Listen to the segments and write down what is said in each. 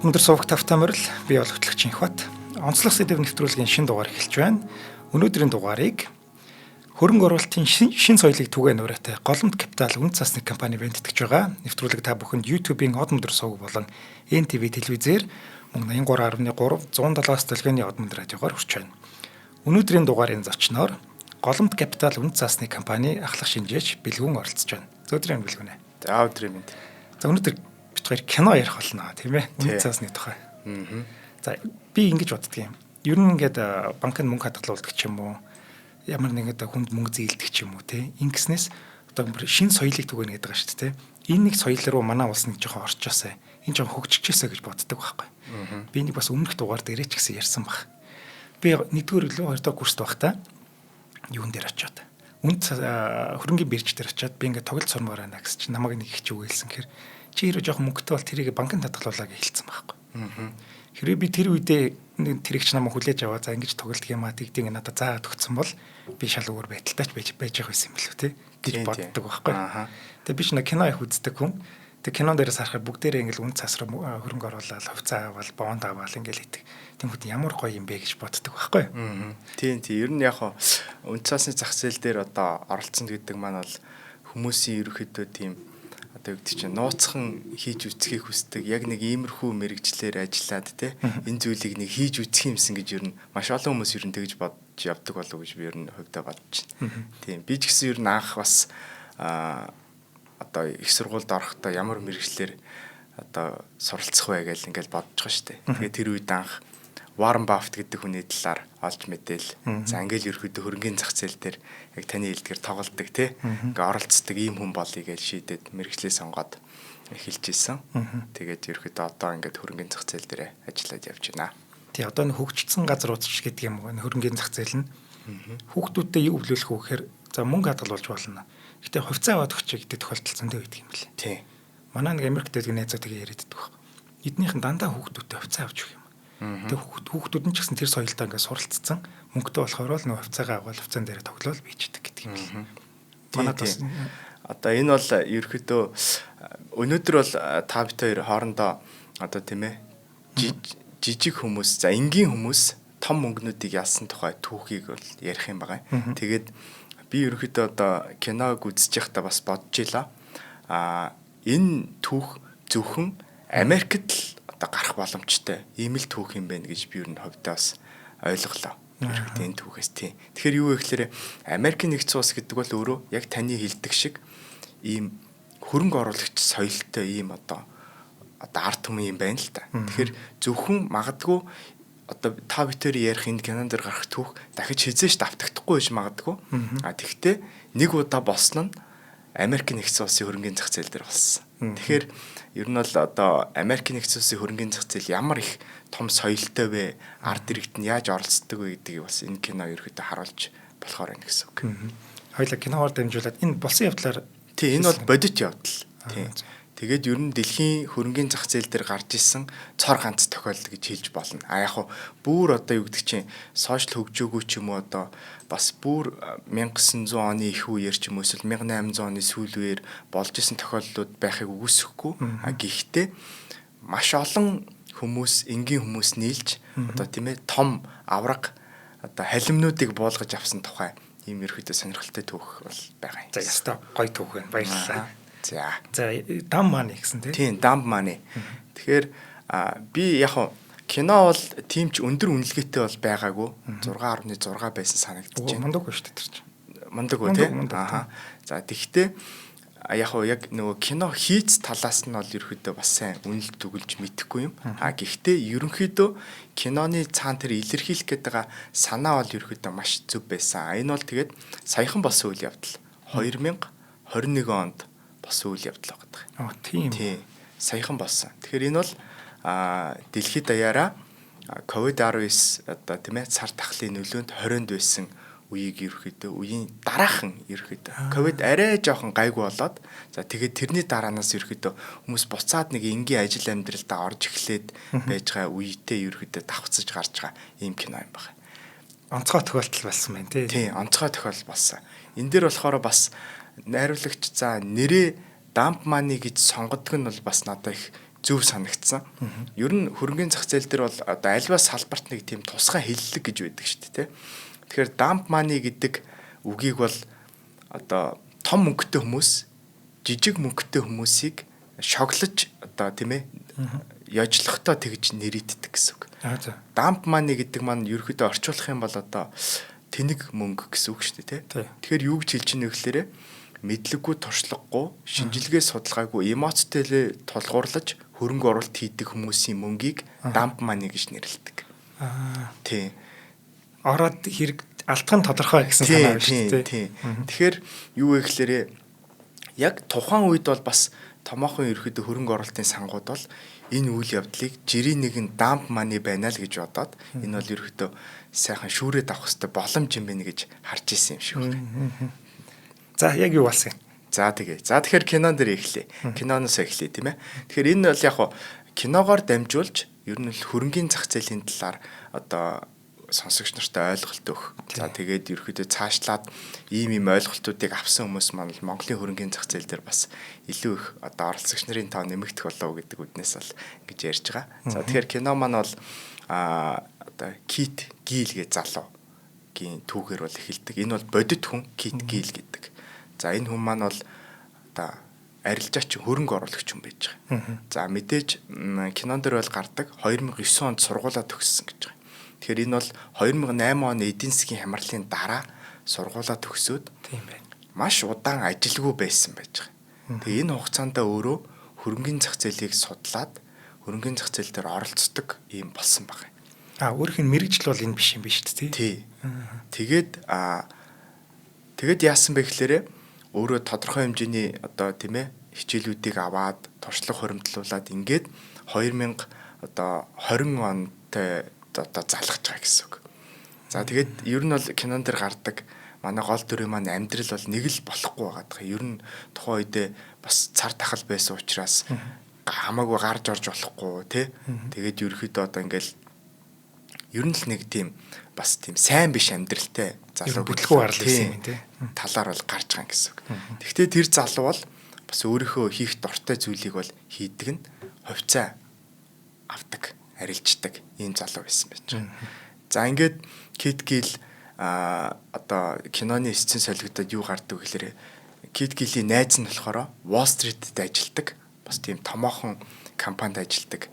Өдөр сувагт автоморил би олгогдлагч Инхбат. Онцлог сэдв нэвтрүүлгийн шинэ дугаар эхэлж байна. Өнөөдрийн дугаарыг хөрөнгө оруулалтын шинэ соёлыг түгээн ураатай Голомт Капитал үнэт цасны компани бэнтгэж байгаа. Нэвтрүүлэг та бүхэнд YouTube-ийн Од Мөндөр суваг болон NTV телевизээр мөн 83.3 170-аас долгионы Од Мөндөр радиогоор хүрч байна. Өнөөдрийн дугаарын зочноор Голомт Капитал үнэт цасны компани ахлах шинжээч Бэлгүн оролцож байна. Өдрийн Бэлгүн ээ. За өдрийн мэнд. За өнөөдөр бид хоёр кино ярих болно тийм ээ. Үнэт цасны тухай. За би ингэж боддөг юм. Ер нь ингээд банкнд мөнгө хадгалуулдаг ч юм уу, ямар нэгэн хүнд мөнгө зээлдэг ч юм уу те. Ингэснээс одоо шинэ соёлыг түгэнэ гэдэг байгаа шүү дээ. Энэ нэг соёл руу манай улс нэг жоохон орчоосаа, энэ жоохон хөгжчихөөсэй гэж боддог байхгүй. Би нэг бас өмнөх дугаар дээрээ ч гэсэн ярьсан баг. Би нэгдүгээр лөө хоёрдугаар курст байхдаа юун дээр очиод үнэт хөрөнгөний бирж дээр очиод би ингээд тоглолт сурмаар байна гэсэн чинь намайг нэг их ч үгэлсэн гэхээр чи хэрэг жоохон мөнгөтэй бол тэрийг банкнд хадгалуулаа гэж хэлсэн байхгүй. Хэрвээ би тэр үедээ тэрэгч намайг хүлээж аваа за ингэж тоглолт юм а тэгдийг надад заагаад өгсөн бол би шал өөр байдалтай ч байж явах байсан юм билүү те гэж боддог байхгүй. Тэгээ би ч нэг кино их үздэг хүн. Тэгээ кинон дээрээс харахад бүгдээрээ ингээл үнэ цас руу хөрөнгө оруулаад хувьцаа аваад бонд аваад ингээл хийдэг. Тэнгүүд ямар гоё юм бэ гэж боддог байхгүй. Тийм ер нь яг үнэ цасны зах зээл дээр одоо оролцсон гэдэг маань бол хүмүүсийн ерөөхдөө тийм одоо юу гэдэг чинь нууцхан хийж үцхийг хүсдэг яг нэг иймэрхүү мэрэгчлэр ажиллаад те энэ зүйлийг нэг хийж үцэх юмсан гэж ер нь маш олон хүмүүс ер нь тэгж бодож явдаг болов уу гэж би ер нь хувьдаа бодож байна. Тийм би ч гэсэн ер нь анх бас одоо их сургуульд орохдоо ямар мэрэгчлэр одоо суралцах вэ гэж ингээл бодож байгаа шүү дээ. Тэгээ тэр үед анх Warren Buffett гэдэг хүний талаар олж мэдээл. За ингээл ерөөхдөө хөрөнгөний зах зээл дээр яг таны хэлдгээр тоглолдог тий. Ингээ оролцдог ийм хүн болъё гэж шийдээд мэрэгчлээ сонгоод эхэлж исэн. Тэгээд ерөөхдөө одоо ингээд хөрөнгөний зах зээл дээр ажиллаад явж байна. Тий одоо н хөгжсөн газрууд ч гэдэг юм уу хөрөнгөний зах зээл нь хүүхдүүдтэй юу өвлүүлэх вэ гэхээр за мөнгө хадгалуулж болно. Гэтэ хувьцаа аваад өгч гэдэг тохиолдол зөндөө байдаг юм лээ. Тий. Манай нэг Америкт байдаг найзууд тэгээ яриад байдаг байхгүй. Эднийхэн дандаа хүүхдүүдтэй хувьцаа авч өгөх юм. Тэг хүүхдүүд нь ч гэсэн тэр соёлтой ингээд суралцсан. Мөнгөтэй болохоор л нөө хувьцаагаа аваад хувьцаан дээр тоглоул бийждэг гэдэг юм л. Манайд бас одоо энэ бол ерөөхдөө өнөөдөр бол та бид хоёр хоорондоо одоо тийм ээ жижиг хүмүүс за энгийн хүмүүс том мөнгнүүдийг ялсан тухай түүхийг бол ярих юм байгаа. Тэгээд би ерөөхдөө одоо киног үзэж байхдаа бас бодож илаа. Энэ түүх зөвхөн Америкт л одоо гарах боломжтой ийм л түүх юм байна гэж би ер нь хувьдаа бас ойлголоо. Энэ түүхээс тийм. Тэгэхээр юу вэ гэхээр Америкийн нэгдсэн улс гэдэг бол өөрөө яг таны хэлдэг шиг ийм хөрөнгө оруулагч соёлтой ийм одоо ард түмэн юм байна л та. Тэгэхээр зөвхөн магадгүй одоо та битээр ярих энэ кинон дээр гарах түүх дахиж хизээш давтагдахгүй байж магадгүй. Тэгвэл нэг удаа болсон нь Америкийн нэгдсэн улсын хөрөнгөний зах зээл дээр болсон. Тэгэхээр ер нь бол одоо Америкийн нэгдсэн улсын хөрөнгөний зах зээл ямар их том соёлтой вэ? Ард иргэд нь яаж оролцдог вэ гэдгийг бас энэ кино ерөөдөө харуулж болохоор байна гэсэн үг. Хоёулаа киноор дамжуулаад энэ болсон явдлаар тийм энэ бол бодит явдал. Тийм. Тэгээд ер нь дэлхийн хөрөнгөний зах зээл дээр гарч исэн цор ганц тохиолдол гэж хэлж болно. Яг хуу бүр одоо юу гэдэг чинь сошиал хөгжөөгүй ч юм уу одоо бас бүр 1900 оны их үеэр ч юм уу эсвэл 1800 оны сүүл үеэр болж исэн тохиолдлууд байхыг үгүйсэхгүй. Гэхдээ маш олон хүмүүс, энгийн хүмүүс нийлж одоо тийм ээ том авраг одоо халимнуудыг буулгаж авсан тухай ийм ерөөдөө сонирхолтой түүх бол байгаа юм. За яста гоё түүх байна. Баярлалаа. За Dumb Money гэсэн тийм Dumb Money. Тэгэхээр би яг хуу кино бол тийм ч өндөр үнэлгээтэй бол байгаагүй 6.6 байсан санагдаж байна. Мундаг шүү дээ тэр чинь. Мундаг үү тийм. За тэгвэл яг хуу яг нөгөө кино хийц талаас нь бол ерөөдөө бас сайн үнэлт өгүүлж мэдэхгүй юм. Гэхдээ ерөнхийдөө киноны цаан тэр илэрхийлэх гээд байгаа санаа бол ерөөдөө маш зөв байсан. Энэ бол тэгээд саяхан болсон үйл явдал 2021 онд болсон үйл явдал байгаа. Тийм. Саяхан болсон. Тэгэхээр энэ бол дэлхийд даяараа COVID-19 одоо тийм ээ цар тахлын нөлөөнд хорионд байсан үеийг ерөөхдөө үеийн дараахан ерөөхдөө ковид арай жоохон гайгүй болоод за тэгээд тэрний дараанаас ерөөхдөө хүмүүс буцаад нэг энгийн ажил амьдралдаа орж эхлээд байж байгаа үетэй ерөөхдөө давхцаж гарч байгаа ийм кино юм байна. Онцгой тохиолдол болсон байна тий. Онцгой тохиолдол болсон. Энэ дээр болохоор бас найруулагч за нэрээ Dumb Money гэж сонгодог нь бол бас надад их зөв санагдсан. Ер нь хөрөнгөний зах зээл дээр бол одоо альва салбарт нэг тийм тусгай хэллэг гэж байдаг шүү дээ, тэ. Тэгэхээр dump money гэдэг үгийг бол одоо том мөнгөтэй хүмүүс жижиг мөнгөтэй хүмүүсийг шоглож одоо тийм ээ яжлахтаа тэгж нэрийддэг гэсэн үг. Dump money гэдэг маань ерөөхдөө орчуулах юм бол одоо тэнэг мөнгө гэсэн үг шүү дээ, тэ. Тэгэхээр юу гэж хэлж ийнэ гэхээр мэдлэггүй, туршлагагүй, шинжилгээ судалгаагүй, эмоцтой тулгуурлаж хөрөнгө оруулалт хийдэг хүмүүсийн мөнгийг dump money гэж нэрлэдэг. Тий. Ороод хэрэг алдах нь тодорхой гэсэн санаа байна шүү дээ. Тэгэхээр юу вэ гэхээр яг тухайн үед бол бас томоохон ерөөхдөө хөрөнгө оруулалтын сангууд бол энэ үйл явдлыг жирийн нэгэн dump money байна л гэж бодоод энэ бол ерөөхдөө сайхан шүүрээд авах хэрэгтэй боломж юм байна гэж харж ирсэн юм шиг байна. За яг юу болсон юм? За тэгэхээр кинон дээр эхлэе. Киноноос эхлэе тийм ээ. Тэгэхээр энэ бол яг киногоор дамжуулж ер нь хөрөнгөний зах зээлийн талаар одоо сонсогч нартай ойлголт өгөх. За тэгээд ерөөхдөө цаашлаад ийм ойлголтуудыг авсан хүмүүс маань Монголын хөрөнгөний зах зээл дээр бас илүү их одоо оролцогч нарын тоо нэмэгдэх болов гэдэг үднээс бол ингэж ярьж байгаа. За тэгэхээр кино маань бол одоо Кит Гил гэж залуугийн түүхээр бол эхэлдэг. Энэ бол бодит хүн Кит Гил гэдэг. За энэ хүн маань бол одоо арилжаач хөрөнгө оруулагч хүн байж байгаа. За мэдээж кинон дээр бол гардаг 2009 онд сургуулаа төгссөн гэж байгаа. Тэгэхээр энэ бол 2008 оны эдийн засгийн хямралын дараа сургуулаа төгсөөд маш удаан ажилгүй байсан байж байгаа. Тэгээ энэ хугацаанд өөрөө хөрөнгөний зах зээлийг судлаад хөрөнгөний зах зээл дээр оролцдог юм болсон байна. Өөрийнх нь мэрэгжил бол энэ биш юм биш үү? Тий. Тэгээд яасан бэ гэхээр өөрөө тодорхой хэмжээний одоо тийм ээ хичээлүүдийг аваад туршлага хуримтлуулад ингээд 2020 онтой одоо залгаж байгаа гэсэн үг. За тэгээд ер нь бол кинон дээр гардаг манай гол дүрийн маань амьдрал бол нэг л болохгүй байгаа. Ер нь тухайн үедээ бас цар тахал байсан учраас хамаагүй гарч орж болохгүй тий. Тэгээд ерөөхдөө одоо ингээл ер нь л нэг тийм бас тийм сайн биш амьдралтай залуу бүтлгүй гарал байсан юм тий. Талаар бол гарч байгаа гэсэн үг. Гэхдээ тэр залуу бол бас өөрийнхөө хийх дуртай зүйлийг бол хийдэг нь хувьцаа авдаг, арилждаг ийм залуу байсан байж байгаа. За ингээд Кит Гил одоо киноны эсцэн солигдоод юу гардаг гэхээр Кит Гилийн найз нь болохоор Wall Street-д ажилладаг, бас тийм томоохон компанид ажилладаг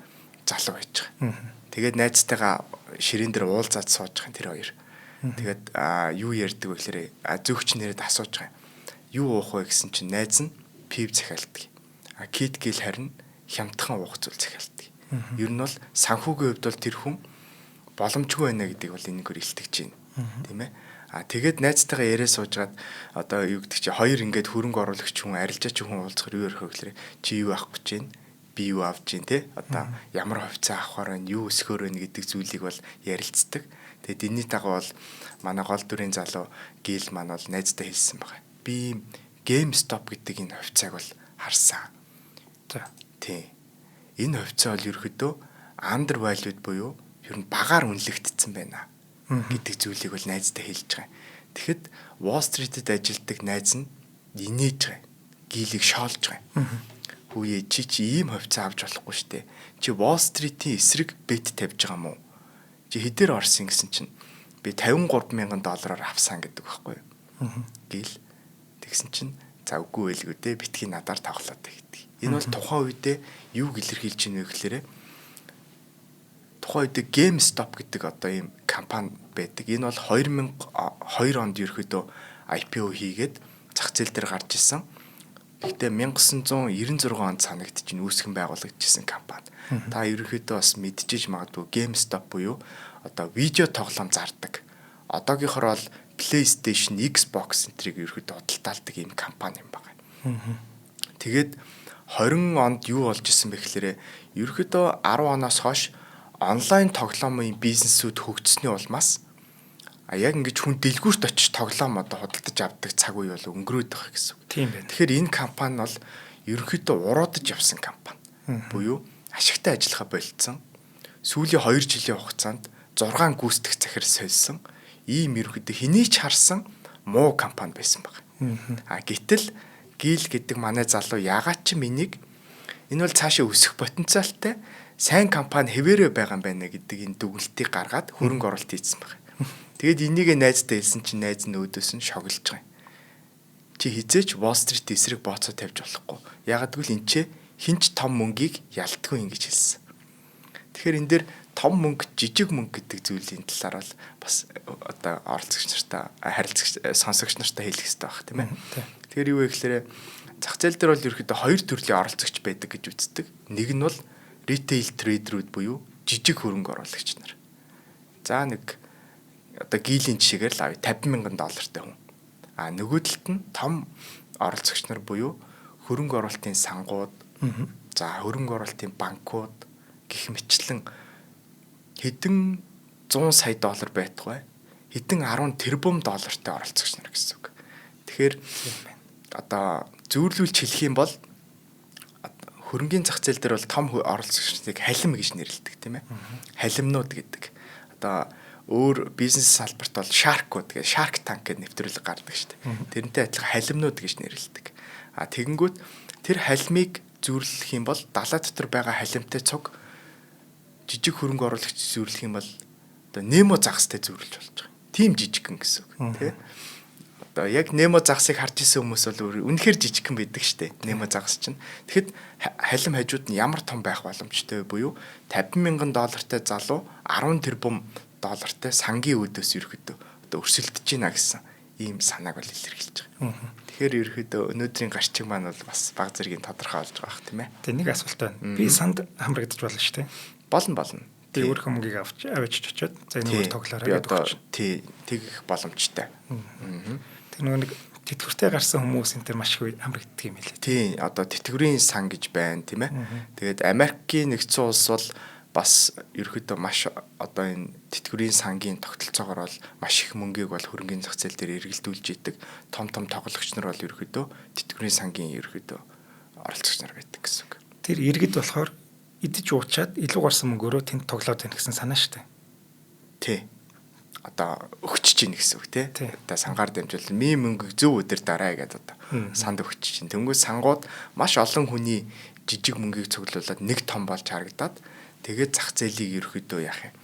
залуу байж байгаа. Тэгээд найзтайгаа ширээн дээр уулзаад сууж байгаа тэр хоёр. Тэгээд юу ярьдаг вэ гэхээр зөөгч нэрэд асууж байгаа. Юу уух вэ гэсэн чинь найз нь пив захиалдаг. Кит Гил харин хямдхан уух зүйл захиалдаг. Ер нь бол санхүүгийн хувьд бол тэр хүн боломжгүй байна гэдгийг бол энэгээр илтгэж байна. Тийм ээ. Тэгээд найзтайгаа яриа суужгаад одоо юу гэдэг чи хоёр ингээд хөрөнгө оруулагч хүн арилжаач хүн уулзахаар юу ярих вэ гэхээр чи юу авах гэж байна? Би юу авч байна те? Одоо ямар хувьцаа авахаар байна? Юу өсгөхөр байна гэдэг зүйлийг бол ярилцдаг. Тэгээд энэний дагуу бол манай гол дүрийн залуу Гил маань бол найзтай хэлсэн байгаа. Би GameStop гэдэг энэ хувьцааг бол харсан. За тий. Энэ хувьцаа бол ерөөдөө undervalued буюу ер нь багаар үнэлэгдсэн байна гэдэг зүйлийг бол найзтай хэлж байгаа. Тэгэхэд Wall Street-д ажилладаг найз нь инээж байгаа. Гилийг шоолж байгаа. Хүүе чи ийм хувьцаа авч болохгүй штэ. Чи Wall Street-ийн эсрэг бет тавьж байгаа мó? Чи хэдээр орсон гэсэн чинь би $53,000 авсан гэдэг байхгүй юу? Гил тэгсэн чинь за үгүй байлгүй дээ битгий надаар тоглоод байдаг. Энэ бол тухайн үедээ юу илэрхийлж байна вэ гэхээр тухайн үедээ GameStop гэдэг одоо ийм компани байдаг. Энэ бол 2002 онд ерөөдөө IPO хийгээд зах зээл дээр гарч исэн. Гэхдээ 1996 онд санагдчих нь үүсгэн байгуулагдчихсан компани. Та ерөөдөө бас мэдчихэж магадгүй GameStop буюу одоо видео тоглоом зардаг. Одоогийнхоор бол PlayStation, Xbox энтрийг ерөөдөө худалдаалдаг ийм компани юм байна. Тэгээд 20 онд юу болж исэн бэ гэхээр ерөөдөө 10 оноос хойш онлайн тоглоомын бизнесүүд хөгжсөний улмаас яг ингэж хүн дэлгүүрт очиж тоглоом одоо худалдаж авдаг цаг үе бол өнгөрөөд байгаа гэсэн үг. Тийм байна. Тэгэхээр энэ компани бол ерөөхдөө уруудаж явсан компани. Буюу ашигтай ажиллахаа болцсон. Сүүлийн 2 жилийн хугацаанд 6 гүйцэтгэх захир сольсон. Ийм ерөөхдөө хэний ч харсан муу компани байсан баг. Гэтэл Гил гэдэг манай залуу ягаад ч минийг Энэ бол цаашаа өсөх потенциалтай сайн компани хэвээрээ байгаа юм байна гэдэг энэ дүгнэлтийг гаргаад хөрөнгө оруулалт хийсэн байна. Тэгээд энийг найздаа хэлсэн чинь найз нь өөдөөс нь шоглож байгаа юм. Чи хизээч Wall Street эсрэг бооцоо тавьж болохгүй. Ягаад гэвэл энэ ч хинч том мөнгийг ялдаггүй юм гэж хэлсэн. Тэгэхээр энэ дээр том мөнгө, жижиг мөнгө гэдэг зүйлийн талаар бол бас одоо оролцогч нартай харилцагч сонсогч нартай хэлэх хэрэгтэй байх тийм ээ. Тэгэхээр юу вэ гэхээр зах зээл дээр бол ерөөхдөө хоёр төрлийн оролцогч байдаг гэж үздэг. Нэг нь бол retail trader-ууд буюу жижиг хөрөнгө оруулагч нар. За нэг одоо гилийн жишээгээр л авъя $50,000 хүн. А нөгөө талд нь том оролцогч нар буюу хөрөнгө оруулалтын сангууд, за хөрөнгө оруулалтын банкуд гэх мэтлэн хэдэн 100 сая доллар байтугай хэдэн 10 тэрбум доллартай оролцогч нар гэсэн үг. Тэгэхээр одоо зүйрлүүлж хэлэх юм бол хөрөнгөний зах зээл дээр бол том оролцогчдыг халим гэж нэрлэдэг тийм ээ. Халимнууд гэдэг. Одоо өөр бизнес салбарт бол Shark-ууд гэдэг Shark Tank гэдэг нэвтрүүлэг гардаг шүү дээ. Тэрнтэй адилхан халимнууд гэж нэрлэдэг. А тэгэнгүүт тэр халимыг зүйрлэх юм бол далай дотор байгаа халимтай цуг жижиг хөрөнгө оруулагч зүйрлэх юм бол одоо Nemo загастай зүйрлж болж байгаа. Тим жижигхэн гэсэн үг тийм. Одоо яг Nemo загасыг харж исэн хүмүүс бол үнэхээр жижигхэн байдаг шүү дээ. Nemo загас чинь. Тэгэхэд халим хажууд нь ямар том байх боломжтой вэ буюу $50,000 залуу 10 тэрбум доллартай сангийн өөдөөс ерөөхдөө одоо өрсөлдөж байна гэсэн ийм санааг бол илэрхийлж байгаа. Тэгэхээр ерөөхдөө өнөөдрийн гарчиг маань бол бас баг зэргийн тодорхой болж байгаа юм тийм ээ. Тэгээ нэг асуулт байна. Би санд хамрагдаж болно шүү дээ. Болно. Би өөр хүмүүгийг авчиж очиод за энэ өөр тоглоорой гэдэг байна. Тий, тэгэх боломжтой. Тэр нөгөө нэг тэтгэвртэй гарсан хүмүүс энэ төр маш их хамрагддаг юм хэлээ. Тий, одоо тэтгэврийн сан гэж байна тийм ээ. Тэгээд Америкийн нэгдсэн улс бол бас ерөөхдөө маш одоо энэ тэтгэврийн сангийн тогтолцоогоор бол маш их мөнгийг бол хөрөнгөний зах зээл дээр эргэлдүүлж идэг. Том тоглогч нар бол ерөөхдөө тэтгэврийн сангийн ерөөхдөө оролцогч нар байдаг гэсэн үг. Тэр иргэд болохоор идэж уучаад илүү гарсан мөнгөөрөө тэнд тоглоод байна гэсэн санаа шүү дээ. Тий. Одоо өгч чинь гэсэн үг тий. Одоо сангаар дамжуул ми мөнгө зөв өдөр дараа гэдэг одоо санд өгч чинь. Тэнгүү сангууд маш олон хүний жижиг мөнгийг цуглуулад нэг том болж харагдаад тэгээд зах зээлийг ерөөхдөө яах юм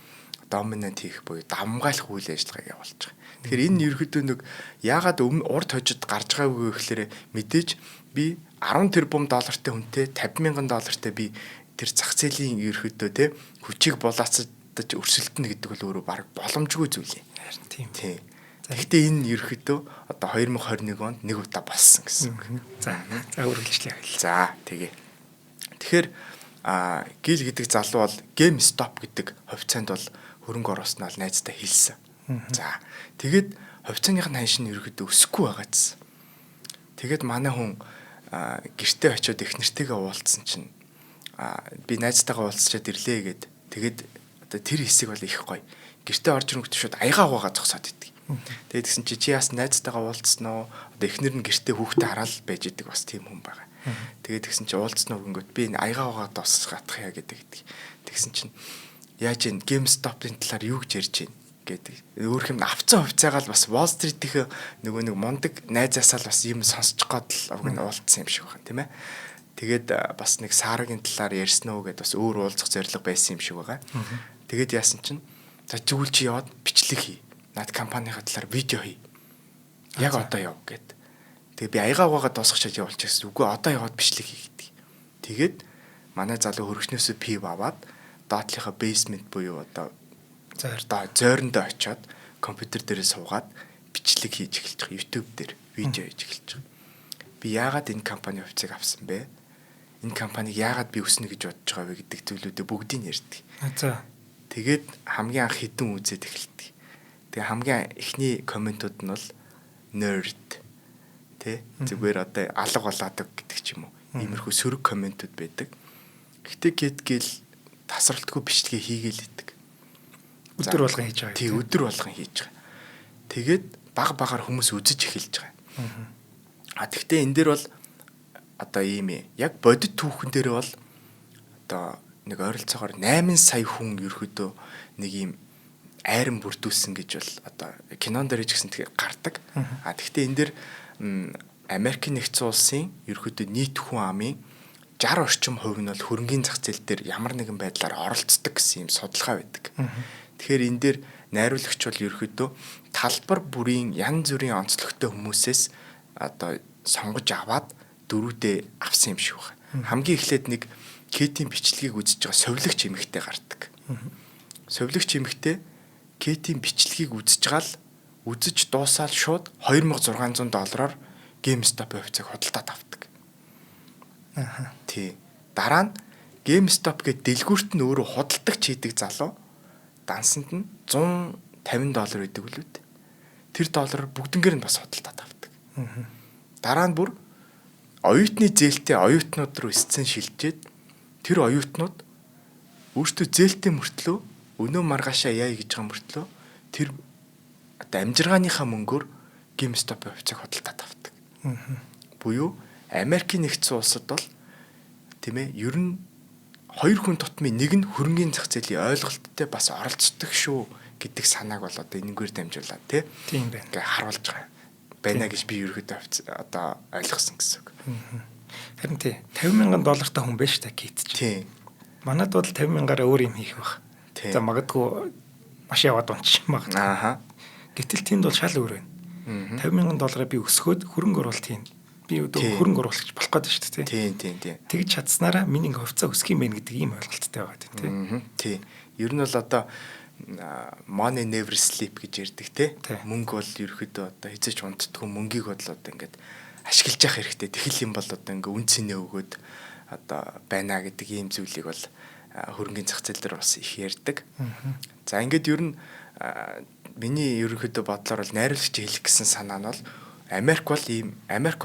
доминант хийх буюу дамгаалах үйл ажиллагааг явуулж байгаа. Тэгэхээр энэ ерөөхдөө нэг яагаад урд хожид гарч байгаагүй гэхээр мэдээж би 10 тэрбум доллартай хүнтэй $50,000 би тэр зах зээлийн ерөөхдөө те хүчийг булаацаж өрсөлдөнө гэдэг бол өөрөө баг боломжгүй зүйл юм. Харин тийм. Тий. Гэхдээ энэ ерөөхдөө одоо 2021 онд нэг удаа болсон гэсэн үг. За үргэлжлэе. За тэгээ. Тэгэхээр гил гэдэг залуу бол GameStop гэдэг хувьцаанд бол хөрөнгө оруулснаа найздаа хэлсэн. За тэгээд хувьцааных нь ханшин ерөөхдөө өсөхгүй байгаадсэн. Тэгээд манай хүн гэртээ очиод их нэртэйгээ уулзсан чинь би найзтайгаа уулзчаад ирлээ гэд тэгээд одоо тэр хэсэг бол их гоё. Гэртээ орж ирэнгүүт шууд аягаа угаа зогсоод идэг. Тэгээд тэгсэн чи яас найзтайгаа уулзсан уу? Одоо эхнэр нь гэртээ хүүхдээ хараад байж идэг бас тийм хүн байгаа. Тэгээд тэгсэн чи уулзсан уу гингөт би энэ аягаа угаа досгатах яа гэдэг. Тэгсэн чинь яаж ин GameStop-ын талаар юу гэж ярьж байна гэдэг. Өөр юм авцсан хувьцаагаал бас Wall Street-ийн нөгөө нэг мундаг найзаасаа л бас юм сонсож гоод л уулзсан юм шиг байна тийм ээ. Тэгээд бас нэг саарагийн талаар ярьсан уу гэдээ бас өөр уулзах зорилго байсан юм шиг байгаа. Тэгээд яасан чинь за зүгэл чи яваад бичлэг хий. Наад компанийнхаа талаар видео хий. Яг одоо яв гэд. Тэгээд би аягаа угаага дуусгачаад явуулчихсан. Үгүй одоо яваад бичлэг хий гэдэг. Тэгээд манай залуу хөргөчнөөсөө пив аваад доотлынхаа basement буюу одоо зойрондоо очиод компьютер дээрээ суугаад бичлэг хийж эхэлж байгаа. YouTube дээр видео хийж эхэлж байгаа. Би яагаад энэ компани хувьцааг авсан бэ? Энэ компаниг яагаад би өснө гэж бодож байгаа вэ гэдэг зүйлүүдээ бүгдийг ярьдаг. За. Тэгээд хамгийн анх хідэн үзээд эхэлдэг. Тэгээ хамгийн эхний комментууд нь бол nerd тэ зүгээр одоо алга болоодаг гэдэг ч юм уу. Иймэрхүү сөрөг комментууд байдаг. Гэтэ гэл тасралтгүй бичлэгээ хийгээл идэг. Өдөр болгон хийж байгаа. Тий, өдөр болгон хийж байгаа. Тэгээд багаар хүмүүс үзэж эхэлж байгаа. Тэгтээ энэ дээр бол одоо ийм яг бодит түүхэн дээр бол одоо нэг ойролцоогоор 8 сая хүн ерөөдөө нэг ийм айран бүрдүүлсэн гэж бол одоо кинон дээр ч гэсэн тэгэхээр гардаг. Тэгтээ энэ дээр Америкийн нэгдсэн улсын ерөөдөө нийт хүн амын 60 орчим хувь нь бол хөрөнгөний зах зээл дээр ямар нэгэн байдлаар оролцдог гэсэн юм судалгаа байдаг. Тэгэхээр энэ дээр найруулагч бол ерөөхдөө талбар бүрийн янз бүрийн онцлогтой хүмүүсээс одоо сонгож аваад дөрүүдээ авсан юм шиг байна. Хамгийн эхлээд нэг Кэтийн бичлэгийг үзэж байгаа совилогч эмэгтэй гардаг. Совилогч эмэгтэй Кэтийн бичлэгийг үзэж гал үзэж дуусаад шууд $2600 GameStop-ийн хувьцааг худалдаад авдаг. Тий. Дараа нь GameStop гэдэг дэлгүүрт нь өөрөө худалдагч хийдэг залуу дансанд нь $150 өгдөг үлээ. Тэр доллар бүгднгээр нь бас худалдаад авдаг. Дараа нь бүр оюутны зээлтэй оюутнууд руу эсцэн шилжээд тэр оюутнууд өөртөө зээлтэй мөртлөө өнөө маргаашаа яа гэж байгаа мөртлөө тэр одоо амжиргааныхаа мөнгөөр GameStop-ийн хувьцааг худалдаад авдаг. Буюу Америкийн нэгдсэн улсад бол тийм ээ ер нь хоёр хүн тутмын нэг нь хөрөнгөний зах зээлийн ойлголттой бас оролцдог шүү гэдэг санааг бол одоо энэгээр дамжуулаад тийм байна. Ингээ харуулж байна гэж би ерөөдөө одоо ойлгосон гэсэн үг. Харин тий $50,000 хүн байж та Кэт ч. Тийм. Манайд бол $50,000-аар өөр юм хийх байх. За магадгүй маш яваад унчих магадгүй. Гэтэл тэнд бол шал өөр байна. $50,000 би өсгөөд хөрөнгө оруулалт хийн. Би хөрөнгө оруулагч болох гэдэг шүү дээ. Тийм. Тэгж чадсанараа миний ингээ хувьцаа өсөх юм байна гэдэг ийм ойлголттой байгаа тийм. Тийм. Ер нь бол одоо money never sleep гэж ярьдаг тийм. Мөнгө бол ерөөхдөө одоо хязгаарч унтдаггүй мөнгийг бол одоо ингээд ашиглаж явах хэрэгтэй. Тэхэл юм бол одоо ингээ үн цэнэ өгөөд одоо байна гэдэг ийм зүйлийг бол хөрөнгөний зах зээл дээр бас их ярьдаг. За ингээд ер нь миний ерөнхийдөө бодлоор бол найруулагч хэлэх гэсэн санаа нь бол Америк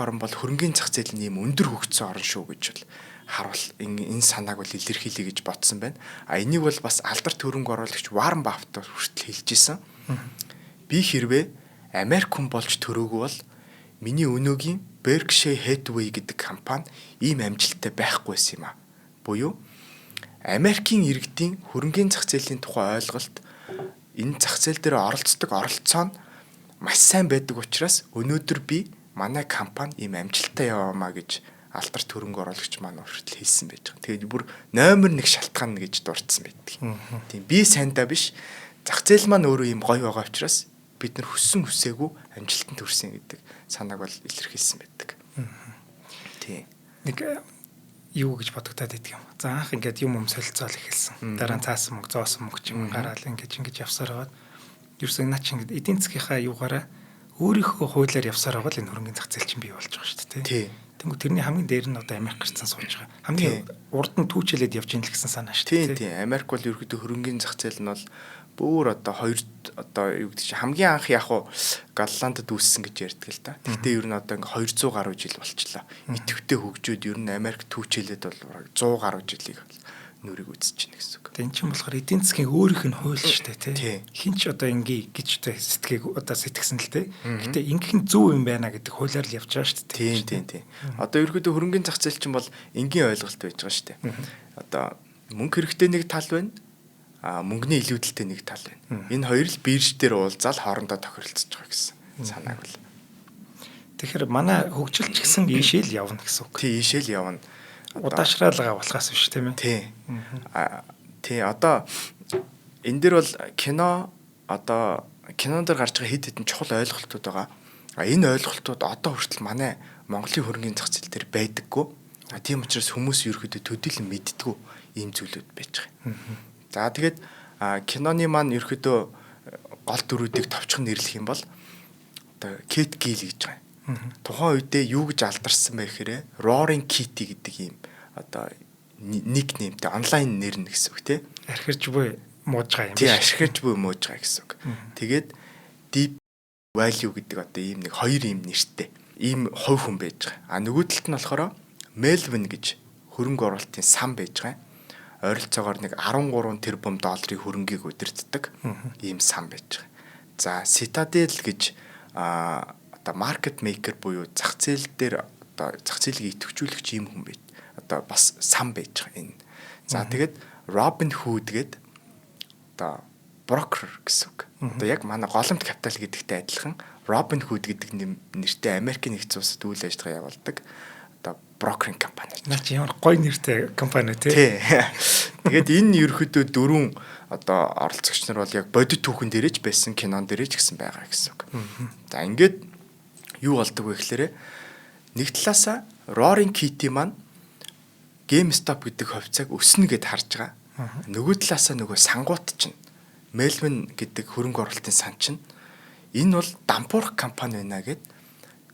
орн бол хөрөнгөний зах зээл нь ийм өндөр хөгжсөн орн шүү гэж бол харуул энэ санааг бол илэрхийлье гэж бодсон байна. Энийг бол бас алдарт хөрөнгө оруулагч Warren Buffett хүртэл хэлж исэн. Би хэрвээ Америк хүн болж төрөөгүй бол миний өнөөгийн Berkshire Hathaway гэдэг компани ийм амжилттай байхгүй байсан юм а. Буюу Америкийн иргэдийн хөрөнгөний зах зээлийн тухай ойлголт энэ зах зээл дээр оролцдог оролцоо нь маш сайн байдаг учраас өнөөдөр би манай компани ийм амжилттай яваамаа гэж алдарт хөрөнгө оруулагч маань хүртэл хэлсэн байж байгаа. Тэгээд бүр номер 1 шалтгаан гэж дурдсан байдаг. Тийм би сайндаа биш зах зээл маань өөрөө ийм гоё байгаа учраас бид нар хүссэн хүсээгүй амжилтанд хүрсэн гэдэг санааг бол илэрхийлсэн байдаг. Тийм. Нэг юу гэж бодогдоод идэг юм. За анх ингээд юм солилцоол эхэлсэн. Дараа нь цаасан мөнгө, зоосон мөнгө ч юм гараал ингэж явсаар байгаад ерөөсөө наа чи ингээд эдийн засгийнхаа юугаараа өөрийнхөө хуулиар явсаар байгаа л энэ хөрөнгөний зах зээл чинь бий болж байгаа шүү дээ. Тийм. Тэнгүү тэрний хамгийн дээр нь одоо Америк гэрцэн сууж байгаа. Хамгийн урд нь түүчэлээд явж ийн л гэсэн санаа шүү дээ. Тийм. Америк бол ерөөдөө хөрөнгөний зах зээл нь бол бүр одоо юу гэдэг чинь хамгийн анх яг уу Голландд үүссэн гэж ярьдаг л да. Гэхдээ ер нь одоо ингээ 200 гаруй жил болчлаа. Идэвхтэй хөгжөөд ер нь Америк түүчэлээд бол 100 гаруй жилийг нүрийг үзэж байна гэсэн үг. Тэгээ эн чинь болохоор эдийн засгийн өөрийнх нь хууль шүү дээ тий. Хин ч одоо ингээ гэж сэтгсэн л тий. Гэтэ ингэх нь зөв юм байна гэдэг хуулиар л явж байгаа шүү дээ. Тийм. Одоо ерөөдөө хөрөнгөний зах зээл чинь бол энгийн ойлголт байж байгаа шүү дээ. Одоо мөнгө хэрэгтэй нэг тал байна. Мөнгөний илүүдэлтэй нэг тал байна. Энэ хоёр л бирж дээр уулзаал хоорондоо тохиролцож байгаа гэсэн санааг бол. Тэгэхээр манай хөгжилч гэсэн ийшээ л явна гэсэн үг. Тий, ийшээ л явна. Удаашраалгаа болохоос биш тийм ээ. Тий, одоо энэ дэр бол кинон дээр гарч байгаа хэд хэдэн чухал ойлголтууд байгаа. Энэ ойлголтууд одоо хүртэл манай Монголын хөрөнгөний зах зээл дээр байдаггүй. Тийм учраас хүмүүс ерөөдөө төдийлөн мэддэггүй ийм зүйлүүд байж байгаа. За тэгээд киноны маань ерөөдөө гол дүрүүдийг товчхон нэрлэх юм бол одоо Кэт Гил гэж байгаа. Тухайн үедээ юу гэж алдарсан бэ гэхээр Roaring Kitty гэдэг ийм одоо никнеймтэй онлайн нэр нь гэсэн үг тий. Архирч буй мууж байгаа юм. Тий, архирч буй мууж байгаа гэсэн үг. Тэгээд Deep Value гэдэг одоо ийм нэг хоёр ийм нэртэй ийм хувь хүн байж байгаа. Нөгөө талд нь болохоор Melvin гэж хөрөнгө оруулалтын сан байж байгаа. Ойролцоогоор нэг 13 тэрбум долларын хөрөнгийг удирддаг ийм сан байж байгаа. За Citadel гэж одоо маркет мейкер буюу зах зээл дээр одоо зах зээлийг идэвхжүүлэгч ийм хүн байт. Одоо бас сан байж байгаа энэ. За тэгээд Robinhood гэдэг одоо брокер гэсэн үг. Одоо яг манай голомт капитал гэдэгтэй адилхан Robinhood гэдэг нэртэй Америкийн нэгдсэн улсад үйл ажиллагаа явуулдаг. Одоо брокеринг компани. Наа чи ямар гоё нэртэй компани тий. Тэгээд энэ ерөөхдөө 4 одоо оролцогч нар бол яг бодит түүхэн дээрэж байсан, кинон дээрэж гэсэн байгаа гэсэн үг. За ингээд юу болдог вэ гэхээр нэг талаасаа Roaring Kitty маань GameStop гэдэг хувьцааг өснө гэд харж байгаа. Нөгөө талаасаа нөгөө сангууд чинь Melvin гэдэг хөрөнгө оруулалтын сан чинь энэ бол дампуурах компани байна гэд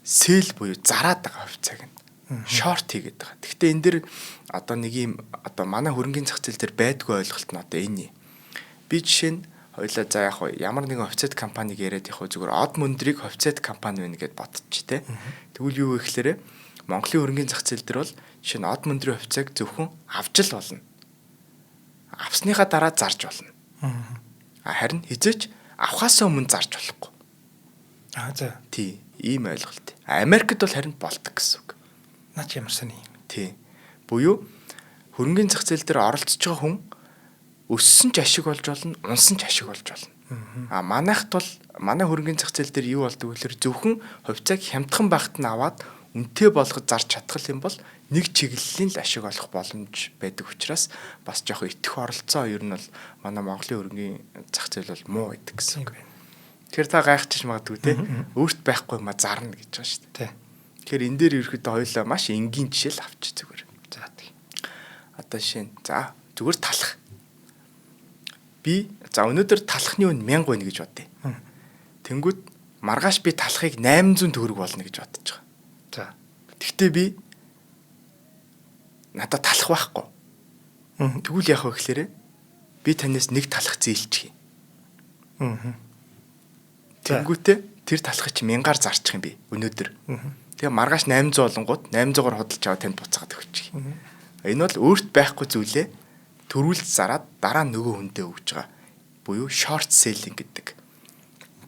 сэл буюу зараад байгаа хувьцааг нь шорт хийгээд байгаа. Гэхдээ энэ дэр одоо нэг юм одоо манай хөрөнгөний зах зээл дээр байдгүй ойлголт нь одоо энэ. Би жишээ нь хоёлаа за яг ямар нэгэн хувьцаат компаниг яриад яг зүгээр од мөндрийг хувьцаат компани байна гэд бодчих тий. Тэгвэл юу вэ гэхээр Монголын хөрөнгөний зах зээл дээр бол жишээ нь од мөндрийн хувьцааг зөвхөн авч л болно. Авсныхаа дараа зарж болно. Харин хизээч авахаас өмнө зарж болохгүй. За. Тий, ийм ойлголт. Америкт бол харин болдог гэсэн үг. Наа чи ямар сони юм. Тий. Буюу хөрөнгөний зах зээл дээр оролцож байгаа хүн өссөн ч ашиг болж болно, унсан ч ашиг болж болно. Манайхт бол манай хөрөнгөний зах зээл дээр юу болдог вэ гэхээр зөвхөн хувьцааг хямдхан багт нь аваад үнэтэй болгож зарж чадхал юм бол нэг чиглэлийн л ашиг олох боломж байдаг учраас бас жоохон итгэх оролцоо ер нь бол манай Монголын хөрөнгөний зах зээл бол муу байдаг гэсэн үг. Тэгэхээр та гайхчих магадгүй те өөрт байхгүй ма зарна гэж байгаа шүү дээ. Тэгэхээр энэ дээр ерөөхдөө хоёулаа маш энгийн жишээл авч зүгээр. За тийм. Одоо жишээ нь за зүгээр талах. Би за өнөөдөр талхны үн 1000 байна гэж бодъё. Тэнгүүд маргааш би талхыг 800 төгрөг болно гэж бодож байгаа. За. Тэгвэл би надад талах байхгүй. Тэгвэл яах вэ гэхээр би танаас нэг талах зээлчих юм. Тэнгүүтээ тэр талхыг чи 1000-аар зарчих юм би өнөөдөр. Тэгээ маргааш 800 болонгууд 800-аар худалдаж аваад танд буцаагаад өгчих. Энэ бол өөрт байхгүй зүйлээ төрүүлж зараад дараа нь нөгөө хүндээ өгж байгаа. Буюу short selling гэдэг.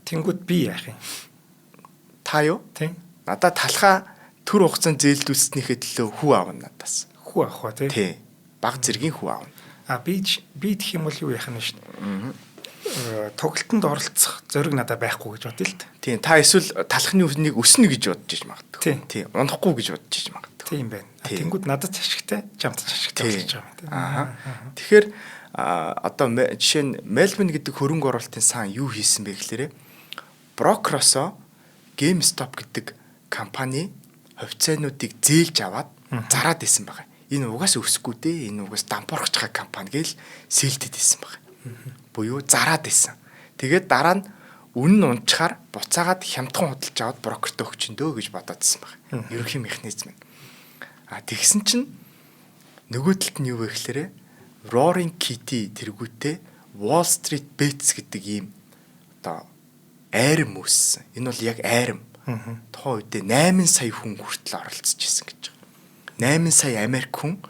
Тэнгүүд би яах юм? Та юу? Тийм. Надад талхаа төр хугацаанд зээлдүүлснийхээ төлөө хүү аавна надаас. Хүү авах ба тий. Баг зэргийн хүү аавна. Би гэх юм бол юу яах нь шүү дээ. Тоглолтод оролцох зориг надад байхгүй гэж бодъё л та. Тийм. Та эсвэл талхны үнийг өснө гэж бодож иж магадгүй. Тийм. Унахгүй гэж бодож иж магадгүй. Тийм байна. Тэнгүүд надад ашигтай, чамд ашигтай болж байгаа юм. Тэгэхээр одоо жишээ нь Melvin гэдэг хөрөнгө оруулалтын сан юу хийсэн бэ гэхээр брокеросоо GameStop гэдэг компани хувьцаануудыг зээлж аваад зараад исэн байгаа. Энэ угаас өсөхгүй дээ. Энэ угаас дампуурч байгаа компани гээл сэлдэд исэн байгаа. Буюу зараад исэн. Тэгээд дараа нь үнэн унчаар буцаагаад хямдхан худалдаж аваад брокерт өгчөндөө гэж бодоодсэн байгаа. Ерөнхий механизм нь. Тэгсэн чинь нөгөө талд нь юу вэ гэхээр Roaring Kitty тэргүүтээ Wall Street Bets гэдэг ийм одоо айрам үүссэн. Энэ бол яг айрам. Тухайн үедээ 8 сая хүн хүртэл оролцож исэн гэж байгаа. 8 сая Америк хүн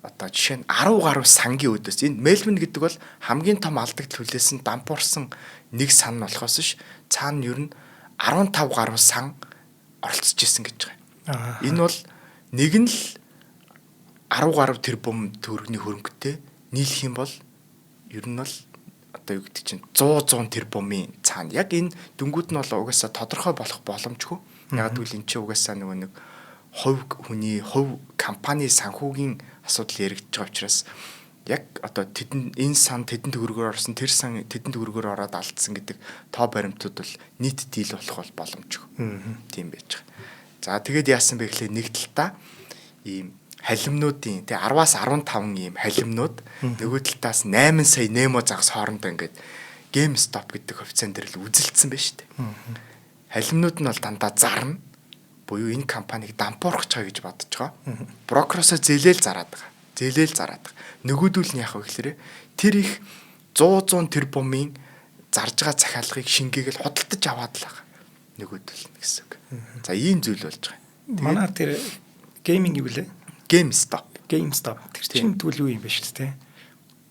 одоо жишээ нь 10 гаруй сангийн өдөөс энэ Melvin гэдэг бол хамгийн том алдагт хүлээсэн дампуурсан нэг сан нь болохоос ш цаана ер нь 15 гаруй сан оролцож исэн гэж байгаа. Энэ бол нэг нь л 10 гаруй тэрбум төгрөгийн хөрөнгөтэй нийлэх юм бол ер нь бол одоо юу гэдэг чинь 100 тэрбумын цаана яг энэ дүнгууд нь бол угаасаа тодорхой болох боломжгүй. Яг гэвэл эн чинь угаасаа нөгөө нэг хувь хүний хувь компани санхүүгийн асуудал яригдж байгаа учраас яг одоо тэдэн энэ сан тэдэн төгрөгөөр орсон тэр сан тэдэн төгрөгөөр ороод алдсан гэдэг тоо баримтууд бол нийт дийл болох бол боломжгүй. Тийм байж байгаа. За тэгээд яасан бэ гэхлээр нэг талтаа ийм халимнуудын тий 10-аас 15 ийм халимнууд нөгөө талтаас 8 сая немо загас хоорондоо ингээд GameStop гэдэг хувьцаан дээр л үзэлдсэн байна шүү дээ. Халимнууд нь бол дандаа зарна. Буюу энэ компаниг дампуурах чаа гэж бодож байгаа. Брокеросоо зээлэл зараад байгаа. Зээлэл зараад байгаа. Нөгөөдүүл нь яах вэ гэхээр тэр их 100 тэрбумын зарж байгаа захиалгыг шингээгээл худалдаж аваад л байгаа. Нөгөөдүүл нь гэсэн үг. За ийм зүйл болж байгаа. Манай тэр гейминг юу лээ? GameStop. Тэр чинь тэгвэл юу юм бэ шүү дээ?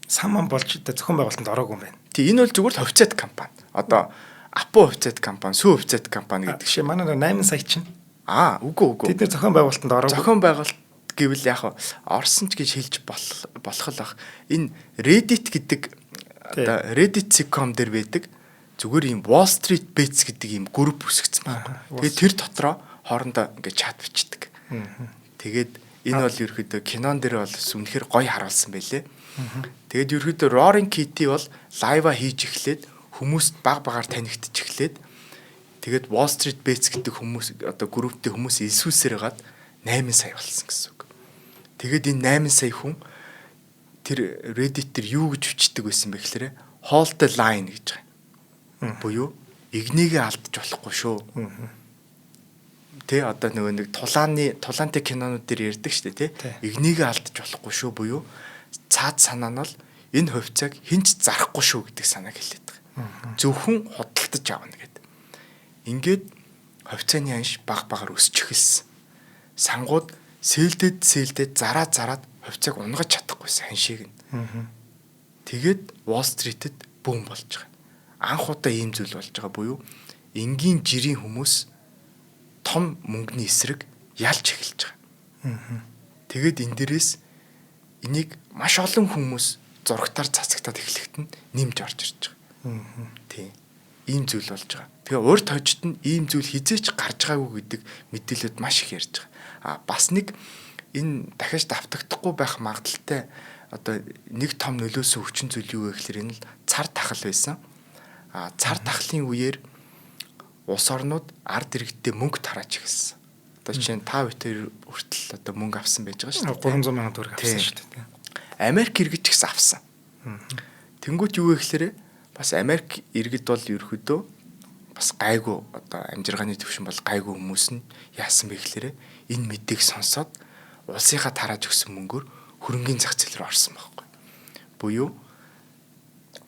Саман болж зохион байгуулалтанд ороогүй юм байна. Тий энэ бол зүгээр л хувьцаат компани. Одоо Апо хувьцаат компани, Сүү хувьцаат компани гэдэг шиг. Манай 8 сая чинь. Үгүй. Тэд нэр зохион байгуулалтанд ороогүй. Зохион байгуулалт гэвэл яг орсон ч гэж хэлж болох л ах. Энэ Reddit гэдэг одоо Reddit.com дээр байдаг зүгээр ийм Wall Street Bets гэдэг ийм групп үсгэсэн байна. Тэгээд тэр дотроо хоорондоо ингээд чат бичдэг. Тэгээд энэ бол ерөөхдөө кинон дээр бол үнэхээр гоё харуулсан байлээ. Тэгээд ерөөхдөө Roaring Kitty бол лайва хийж эхлээд хүмүүст баг багаар танигдчих эхлээд тэгээд Wall Street Bets гэдэг хүмүүс одоо групптэй хүмүүс элсүүлсээр гаад 8 сая болсон гэсэн үг. Тэгээд энэ 8 сая хүн тэр Reddit дээр юу гэж бичдэг байсан бэ гэхээр hold the line гэж байгаа. Буюу игнийгээ алдаж болохгүй шүү. Тэ одоо нэг тулаантай кинонууд дээр ярьдаг шүү дээ, тэ. Игнийгээ алдаж болохгүй шүү буюу цаад санаа нь бол энэ хувьцааг хинч зарахгүй шүү гэдэг санааг хэлээд байгаа. Зөвхөн худалдаж авна гэдэг. Ингээд хувьцааны анш баг багаар өсч эхэлсэн. Сангууд сэлдээд зараад хувьцааг унгаж чадахгүйсэн ханшийг нь. Тэгээд Wall Street-д бүүн болж байгаа. Анх удаа ийм зүйл болж байгаа буюу энгийн жирийн хүмүүс том мөнгөний эсрэг ялж эхэлж байгаа. Тэгээд энэ дээрээс энийг маш олон хүмүүс зурагтаар цацагтаад эхлэхэд нь нэмж орж ирж байгаа. Тийм. Ийм зүйл болж байгаа. Тэгээ урд хожид нь ийм зүйл хизээч гарч байгаагүй гэдэг мэдээлэлд маш их ярьж байгаа. Бас нэг энэ дахиж давтагдахгүй байх магадaltaй одоо нэг том нөлөөсөн хүчин зүйл юу вэ гэхээр энэ л цар тахал байсан. Цар тахлын үеэр улс орнууд ард иргэдтэй мөнгө тарааж эхэлсэн. Одоо чинь 5 битээр хүртэл одоо мөнгө авсан байж байгаа шүү дээ. 300 сая төгрөг авсан шүү дээ. Америк иргэд ч гэсэн авсан. Тэнгүүт юу вэ гэхээр бас Америк иргэд бол ерөөхдөө бас гайгүй одоо амжиргааны төвшин бол гайгүй хүмүүс нь яасан бэ гэхээр энэ мэдээг сонсоод улсынхаа тарааж өгсөн мөнгөөр хөрөнгөний зах зээл рүү орсон байхгүй. Буюу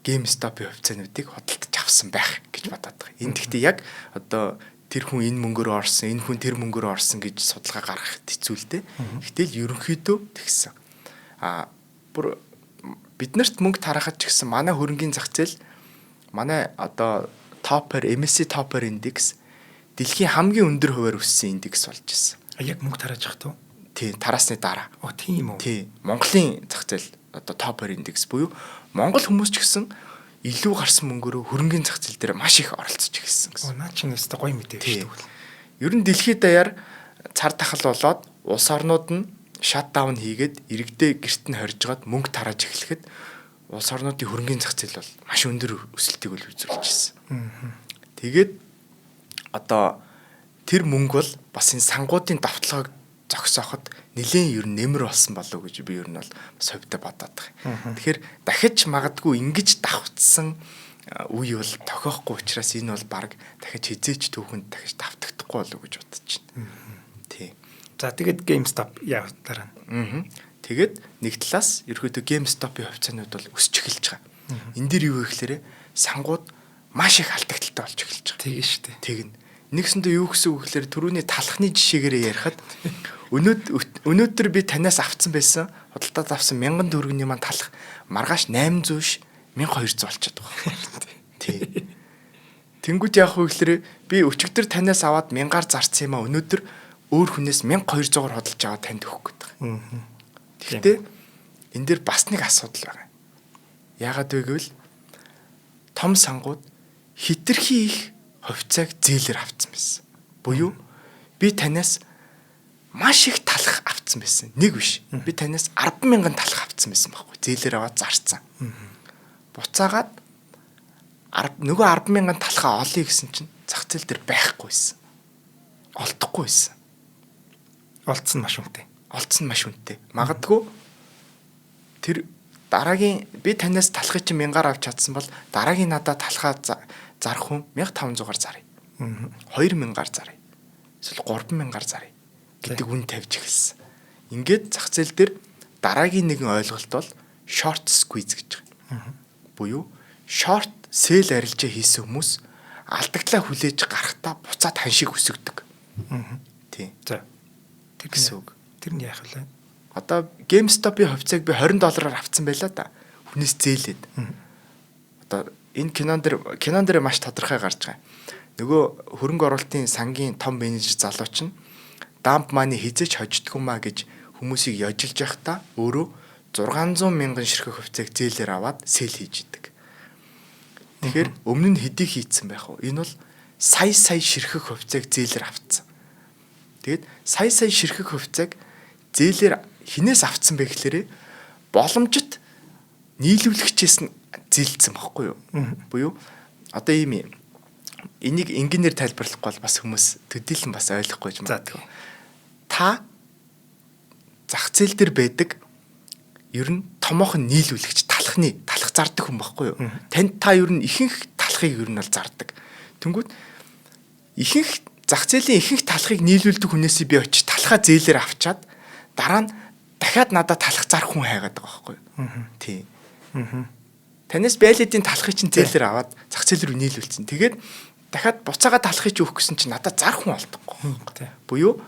GameStop-ийн хувьцаануудыг худалдаж авсан байх гэж бодоод байгаа. Энэ гэхдээ яг одоо тэр хүн энэ мөнгөөр орсон, энэ хүн тэр мөнгөөр орсон гэж судалгаа гаргахад хэцүү л дээ. Гэтэл ерөнхийдөө тэгсэн. Бүр биднэрт мөнгө тарахад ч гэсэн манай хөрөнгөний зах зээл манай одоо MSCI Topper Index дэлхийн хамгийн өндөр хувиар өссөн индекс болж ирсэн. Яг мөнгө тарааж явах туу. Тий, тараасны дараа. Тийм үү. Тий, Монголын зах зээл одоо Topper Index буюу Монгол хүмүүс ч гэсэн илүү гарсан мөнгөөрөө хөрөнгөний зах зээл дээр маш их оролцож эхэлсэн гэсэн. Наа чинь өстой гоё мэдээ шүү дээ. Ер нь дэлхийд даяар цар тахал болоод улс орнууд нь шатдаун хийгээд иргэдээ гэрт нь хорьжгаад мөнгө тарааж эхлэхэд улс орнуудын хөрөнгөний зах зээл бол маш өндөр өсөлтийг үл үзүүлж ирсэн. Тэгээд одоо тэр мөнгө бол бас энэ сангуудын давталгааг зогсооход нэлээд ер нь нэмэр болсон болов уу гэж би ер нь бол бас хөвдө бодоод байгаа. Тэгэхээр дахиж магадгүй ингэж давтсан үе бол тохиохгүй учраас энэ бол баг дахиж хизээч түүхэнд дахиж давтагдахгүй болов уу гэж бодож байна. Тий. За тэгээд GameStop яа дараа нь. Тэгээд нэг талаас ерөөдөө GameStop-ийн хувьцаанууд бол өсч эхэлж байгаа. Энэ дэр юу вэ гэхээр сангууд маш их алдагдaltaй болж эхэлж байгаа. Тийм шүү дээ. Тэгнь. Нэгсэндээ юу гэсэн үг гэхээр түрүүний талхны жишээгээр ярихад өнөөдөр би танаас авцсан байсан худалдаад авсан 1000 төгрөгийн маань талх маргааш 800 ш 1200 болчиход байгаа. Тий. Тэнгүүд яах вэ гэхээр би өчигдөр танаас аваад 1000-аар зарцсан юм а өнөөдөр өөр хүнээс 1200-аар худалдаж аваад танд өгөх гэдэг. Гэхдээ энэ дээр бас нэг асуудал байгаа. Яагаад вэ гэвэл том сангууд хитрхи их хувьцааг зээлээр авцсан байсан. Буюу би танаас маш их талах авцсан байсан. Нэг биш. Би танаас 100000 талах авцсан байсан байхгүй. Зээлээр аваад зарцсан. Буцаагаад нөгөө 100000 талхаа олъё гэсэн чинь зах зээл дээр байхгүйсэн. Олдохгүйсэн. Олдсон маш үнэтэй. Магадгүй тэр дараагийн би танаас талхыг чинь 1000-аар авч чадсан бол дараагийн надад талхаа зарах хүн 1500-аар заръя. 2000-аар заръя. Эсвэл 3000-аар заръя гэдэг үн тавьж эхэлсэн. Ингээд зах зээл дээр дараагийн нэгэн ойлголт бол short squeeze гэж байгаа. Буюу short sell арилжаа хийсэн хүмүүс алдагдлаа хүлээж гарахтаа буцаад ханшиг өсгдөг. Тийм. За. Тэр гэсэн үг. Тэр нь яах вэ? Одоо GameStop-ийн хувьцааг би $20-аар авцсан байлаа да. Хүнээс зээлээд. Одоо энэ кинон дээр маш тодорхой гарч байгаа. Нөгөө хөрөнгө оруулалтын сангийн том менежер залууч нь dump money хизээч хождгоомаа гэж хүмүүсийг яжилж байхдаа өөрөө 600,000 ширхэг хувьцааг зээлээр аваад сэл хийж идэг. Тэгэхээр өмнө нь хэдий хийцэн байх вэ? Энэ бол сая ширхэг хувьцааг зээлээр авцсан. Тэгээд сая ширхэг хувьцааг зээлээр хинээс авцсан бэ гэхлээрээ боломжит нийлүүлэгчээс нь зээлдсэн баггүй юу? Буюу одоо ийм энийг энгийнээр тайлбарлахгүй бол бас хүмүүс төдийлөн бас ойлгохгүй юм байна. Та зах зээл дээр байдаг ер нь томоохон нийлүүлэгч талах зардаг хүн баггүй юу? Танд та ер нь ихэнх талахыг ер нь бол зардаг. Тэнгүүд ихэнх зах зээлийн ихэнх талахыг нийлүүлдэг хүнээсээ би очиж талхаа зээлээр авчаад дараа нь дахиад надад талах зарах хүн хайгаад байгаа байхгүй юу? Тийм. Танаас байлидын талахыг чинь зээлээр аваад зах зээл рүү нийлүүлсэн. Тэгээд дахиад буцаагаа талахыг ч өгөх гэсэн чинь надад зарах хүн олдохгүй. Буюу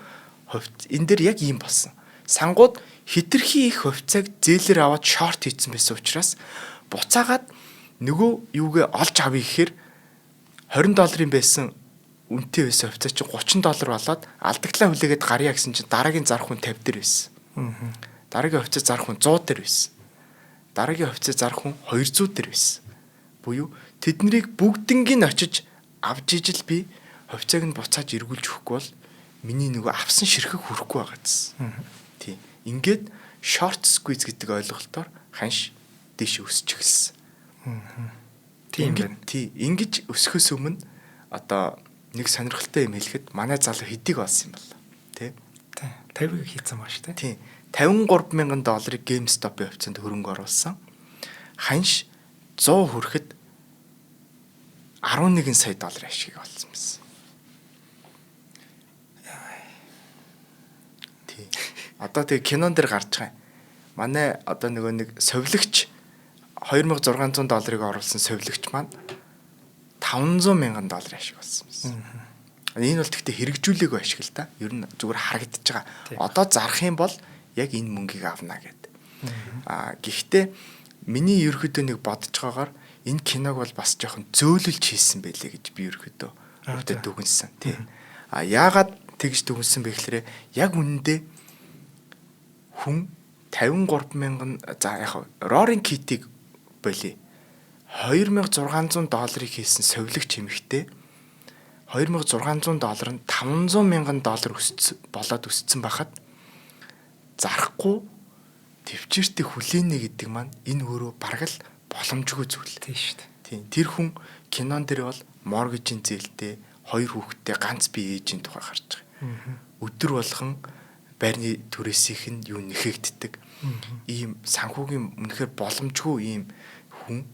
энэ дээр яг ийм болсон. Сангууд хитрхи их хувьцааг зээлээр аваад шорт хийсэн байсан учраас буцаагаад нөгөө юугээ олж авъя гэхээр $20 байсан үнэтэй байсан хувьцаа чинь $30 болоод алдагдлаа хүлээгээд гарья гэсэн чинь дараагийн зарах хүн 50 дээр байсан. Дараагийн хувьцаа зарах хүн 100 дээр байсан. Дараагийн хувьцаа зарах хүн 200 дээр байсан. Буюу тэднийг бүгднийг очиж авж ижил би хувьцааг нь буцааж эргүүлж өгөхгүй бол миний нөгөө авсан ширхэг хүрэхгүй байгаа гэсэн. Тийм. Ингээд short squeeze гэдэг ойлголтоор ханш дэш өсч эхэлсэн. Тийм байна. Тийм. Ингэж өсөхөөс өмнө одоо нэг сонирхолтой юм хэлэхэд манай залуу хэдийг олсон юм бол тий 50-ыг хийцэн бааш тий $53,000 GameStop-ийн хувьцаанд хөрөнгө оруулсан. Ханш 100 хүрэхэд $11 сая ашиг олсон байсан. Тий. Одоо тэг кинон дээр гарч байгаа. Манай одоо нөгөө нэг совилогч $2,600 оруулсан совилогч маань $500,000 ашиг олсон байсан. Энэ бол тэгтээ хэрэгжүүлээгүй ашиг л да. Ер нь зүгээр харагдаж байгаа. Одоо зарах юм бол яг энэ мөнгийг авна гэдэг. Гэхдээ миний ерөөхдөө нэг бодож байгаагаар энэ киног бол бас жоохон зөөлөлж хийсэн байлээ гэж би ерөөхдөө өөртөө дүгнсэн. Тий. Яагаад тэгж дүгнсэн бэ гэхээр яг үнэндээ хүн 53,000 за яг Roaring Kitty-г болий $2,600 хийсэн совилогч эмэгтэй $2,600 нь $500,000 болоод өссөн байхад зарахгүй төвчээртэй хүлээнэ гэдэг маань энэ өөрөө бараг л боломжгүй зүйл. Тийм шүү дээ. Тийм. Тэр хүн кинон дээр бол моргежийн зээлтэй 2 хүүхэдтэй ганц бие ээжийн тухай гарч байгаа. Өдөр болгон байрны түрээсийнх нь юу нэхэгддэг. Ийм санхүүгийн үнэхээр боломжгүй ийм хүн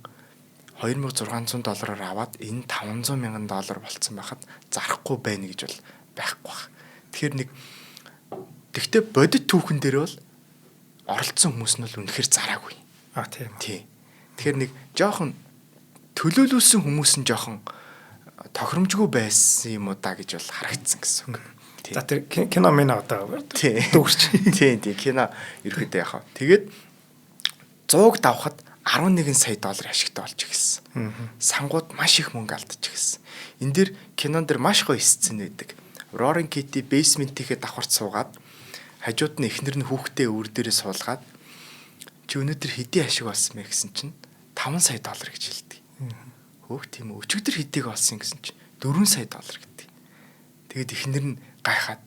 $2,600 аваад энэ $500,000 болцсон байхад зарахгүй байна гэж бол байхгүй байна. Тэгэхээр нэг тэгтээ бодит түүхэн дээр бол оролцсон хүмүүс нь бол үнэхээр зараагүй. Тийм. Тийм. Тэгэхээр нэг жоохон төлөөлүүлсэн хүмүүс нь жоохон тохиромжгүй байсан юм уу да гэж бол харагдсан гэсэн үг. За тэр кино мэн одоо дүүрч. Тийм кино ерөөдөө яхаа. Тэгээд 100-г давхад $11 сая ашигтай болж ирсэн. Сангууд маш их мөнгө алдаж ирсэн. Энэ дэр кинон дэр маш гоё сцен байдаг. Roaring Kitty basement-ийхээ давхарт суугаад хажууд нь эхнэр нь хүүхдээ өөр дээрээ суулгаад чи өнөөдөр хэдий ашиг олсон бэ гэсэн чинь $5 сая гэж хэлдэг. Хөөх тийм үү. Өчигдөр хэдийг олсон гэсэн чинь $4 сая гэдэг. Тэгээд эхнэр нь гайхаад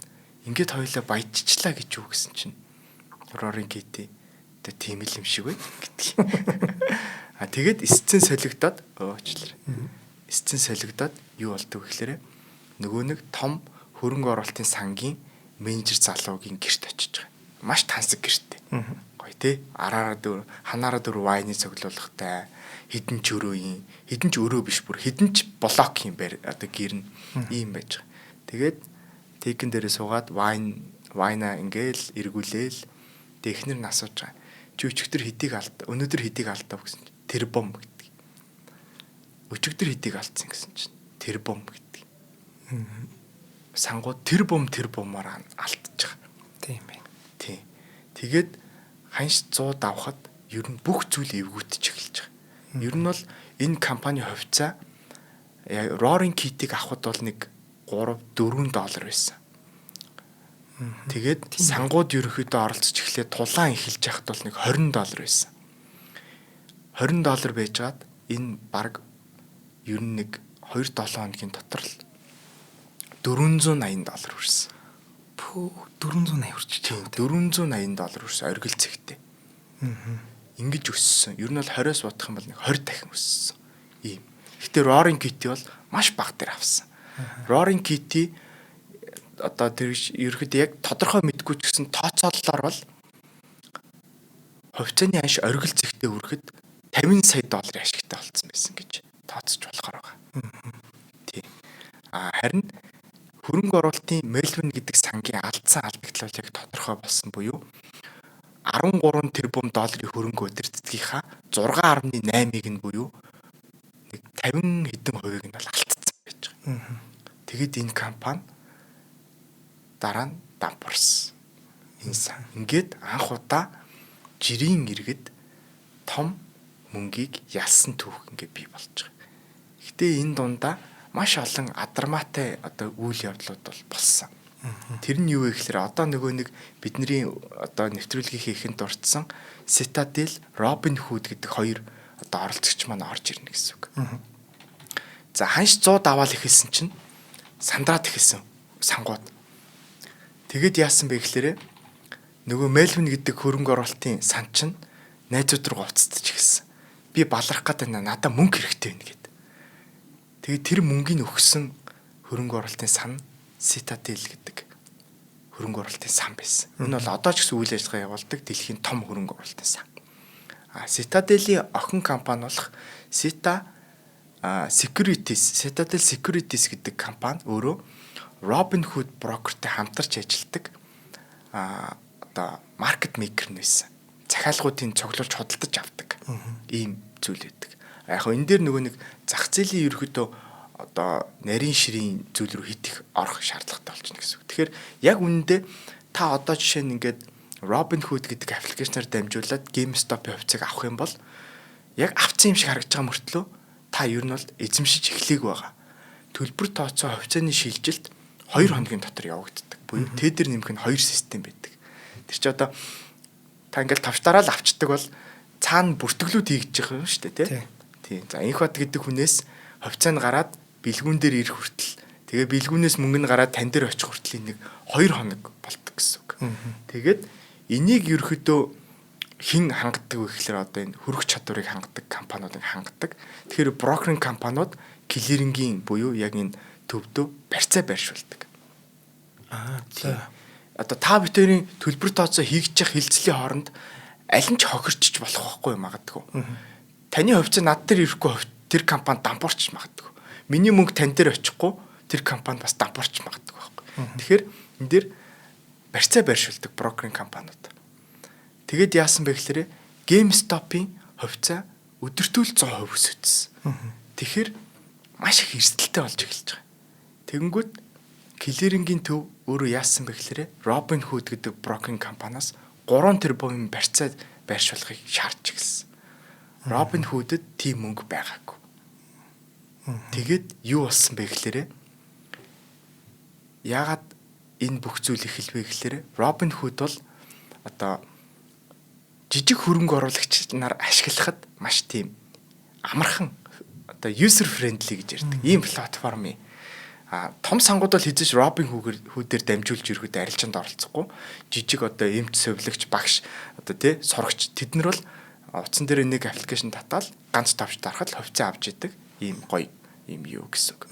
ингээд хоёулаа баяжчлаа гэж юу гэсэн чинь Roaring Kitty тэ тийм л юм шиг байна гэдэг. Тэгээд сцен солигдоод өөчлээ. Сцен солигдоод юу болдог вэ гэхээр нөгөө нэг том хөрөнгө оруулалтын сангийн менежер залуугийн гэрт очиж байгаа. Маш тансаг гэртээ. Гоё тий. Ханаараа дөр вайны цоглуулгатай хідэн ч өрөө биш бүр хідэн ч блок юм байна. Одоо гэр нь ийм байж байгаа. Тэгээд тейкэн дээрээ суугаад вайна ингээл эргүүлээл технэр нь асууж байгаа. Чи өчигдөр өнөөдөр хэдийг алдав гэсэн чинь тэр бом гэдэг. Өчигдөр хэдийг алдсан гэсэн чинь тэр бом гэдэг. Сангууд тэр бомоор алдчих. Тийм бай. Тийм. Тэгээд ханш 100 давхад ер нь бүх зүйл эвгүүтэж эхэлж байгаа. Ер нь бол энэ компани хувьцаа Roaring Kitty-г авахд бол нэг $3-4 байсан. Тэгээд сангууд ерөөхдөө оролцож эхлээд тулаан эхэлж яхад бол нэг $20 байсан. $20 байжгаад энэ баг ер нь нэг 2-7 хоногийн дотор л $480 хүрсэн. 480 хүрч тийм $480 өрсөн оргил цэгтэй. Ингэж өссөн. Ер нь бол 20-оос бодох юм бол нэг 20 дахин өссөн. Ийм. Гэхдээ Roaring Kitty бол маш бага дээр авсан. Roaring Kitty одоо тэр ерөөхдөө яг тодорхой мэдгүй ч гэсэн тооцоололоор бол хувьцааны анш оргил зэгтээ хүрэхэд $50 сая ашигтай болсон байсан гэж тооцож болохоор байгаа. Тийм. Харин хөрөнгө оруулалтын Melvin гэдэг сангийн алдсан алдагдлал яг тодорхой болсон буюу 13 тэрбум долларын хөрөнгө удирддгийнхаа 6.8-ыг нь буюу нэг 50 хэдэн хувийг нь бол алдсан байж байгаа. Тэгэд энэ компани дараа нь дампуурсан. Ингээд анх удаа жирийн иргэд том мөнгийг ялсан түүх ингээд бий болж байгаа. Гэхдээ энэ дундаа маш олон адармаатай одоо үйл явдлууд бол болсон. Тэр нь юу вэ гэхээр одоо нөгөө нэг бидний одоо нэвтрүүлгийн ихэнд дурдсан Citadel, Robinhood гэдэг хоёр одоо оролцогч маань орж ирнэ гэсэн үг. За ханш 100 даваал ихэлсэн чинь сандраад ихэлсэн сангууд. Тэгэд яасан бэ гэхээр нөгөө Melvin гэдэг хөрөнгө оруулалтын сан чинь найзууд руу уцтаж ихэлсэн. Би баларах гэдэг надад мөнгө хэрэгтэй байна гэд. Тэгээд тэр мөнгөний өгсөн хөрөнгө оруулалтын сан Citadel гэдэг хөрөнгө оруулалтын сан байсан. Энэ бол одоо ч гэсэн үйл ажиллагаа явуулдаг дэлхийн том хөрөнгө оруулалтын сан. Citadel-ийн охин компани болох Citadel Securities гэдэг компани өөрөө Robinhood брокертэй хамтарч ажилладаг одоо маркет мейкер нэсэн. Захиалгуудыг цуглуулж худалдаж авдаг. Ийм зүйл байдаг. Яг энэ дээр нөгөө нэг зах зээлийн ерөөхдөө одоо нарийн ширийн зүйл рүү хит их орох шаардлагатай болчихно гэсэн үг. Тэгэхээр яг үнэндээ та одоо жишээ нь ингээд Robinhood гэдэг аппликейшнаар дамжуулаад GameStop-ийн хувьцааг авах юм бол яг авцсан юм шиг харагдаж байгаа мөртлөө та ер нь бол эзэмшиж эхлэх байгаа. Төлбөр тооцоо хувьцааны шилжилт 2 хоногийн дотор явагддаг. Буюу тедэр нэмэх нь 2 систем байдаг. Тэр чи одоо та ингээд тавчтараа л авчдаг бол цаана бүртгэлүүд хийгдэж байгаа юм шүү дээ, тий. За инх бат гэдэг хүнээс хувьцаа нь гараад бэлгүүн дээр ирэх хүртэл тэгээ бэлгүүнээс мөнгө нь гараад тань дээр очих хүртэл нэг 2 хоног болдог гэсэн үг. Тэгээд энийг ерөөхдөө хэн хангадаг вэ гэхээр одоо энэ хөрөх чадварыг хангадаг компаниудыг хангадаг. Тэгэхээр брокеринг компаниуд клирингийн буюу яг энэ төвдөө барьцаа байршуулдаг. За одоо та бүхэн төлбөр тооцоо хийж явах хилцлийн хооронд аль нь ч хохирчж болох байхгүй магадгүй. Таны хувьцаа над дээр ирэхгүй тэр компани дампуурч магадгүй. Миний мөнгө тань дээр очихгүй тэр компани бас дампуурч магадгүй байхгүй. Тэгэхээр энэ дэр барьцаа байршуулдаг брокеринг компаниуд. Тэгэд яасан бэ гэхээр GameStop-ийн хувьцаа өдөртөөл 100% өсөжсөн. Тэгэхээр маш их эрсдэлтэй болж эхэлж байгаа. Тэгэнгүүт клирингийн төв өөрөө яасан бэ гэхээр Robinhood гэдэг брокеринг компаниас 3 тэрбум барьцаа байршуулахыг шаардж эхэлсэн. Robinhood-д тийм мөнгө байгаагүй. Тэгэд юу болсон бэ гэхээр яагаад энэ бүх зүйл эхэлвэ гэхээр Robinhood бол одоо жижиг хөрөнгө оруулагч нар ашиглахад маш тийм амархан одоо user friendly гэж ярьдаг. Ийм платформ. Том сангууд бол хэзээ ч Robinhood-ээр дамжуулж ирэхэд арилжаанд оролцохгүй. Жижиг одоо эмч совилогч багш одоо тий сурагч тэд нар бол утсан дээр нэг аппликейшн татаал ганц тавч дарахад хувьцаа авч идэг. Ийм гоё ийм юу гэсэн үг.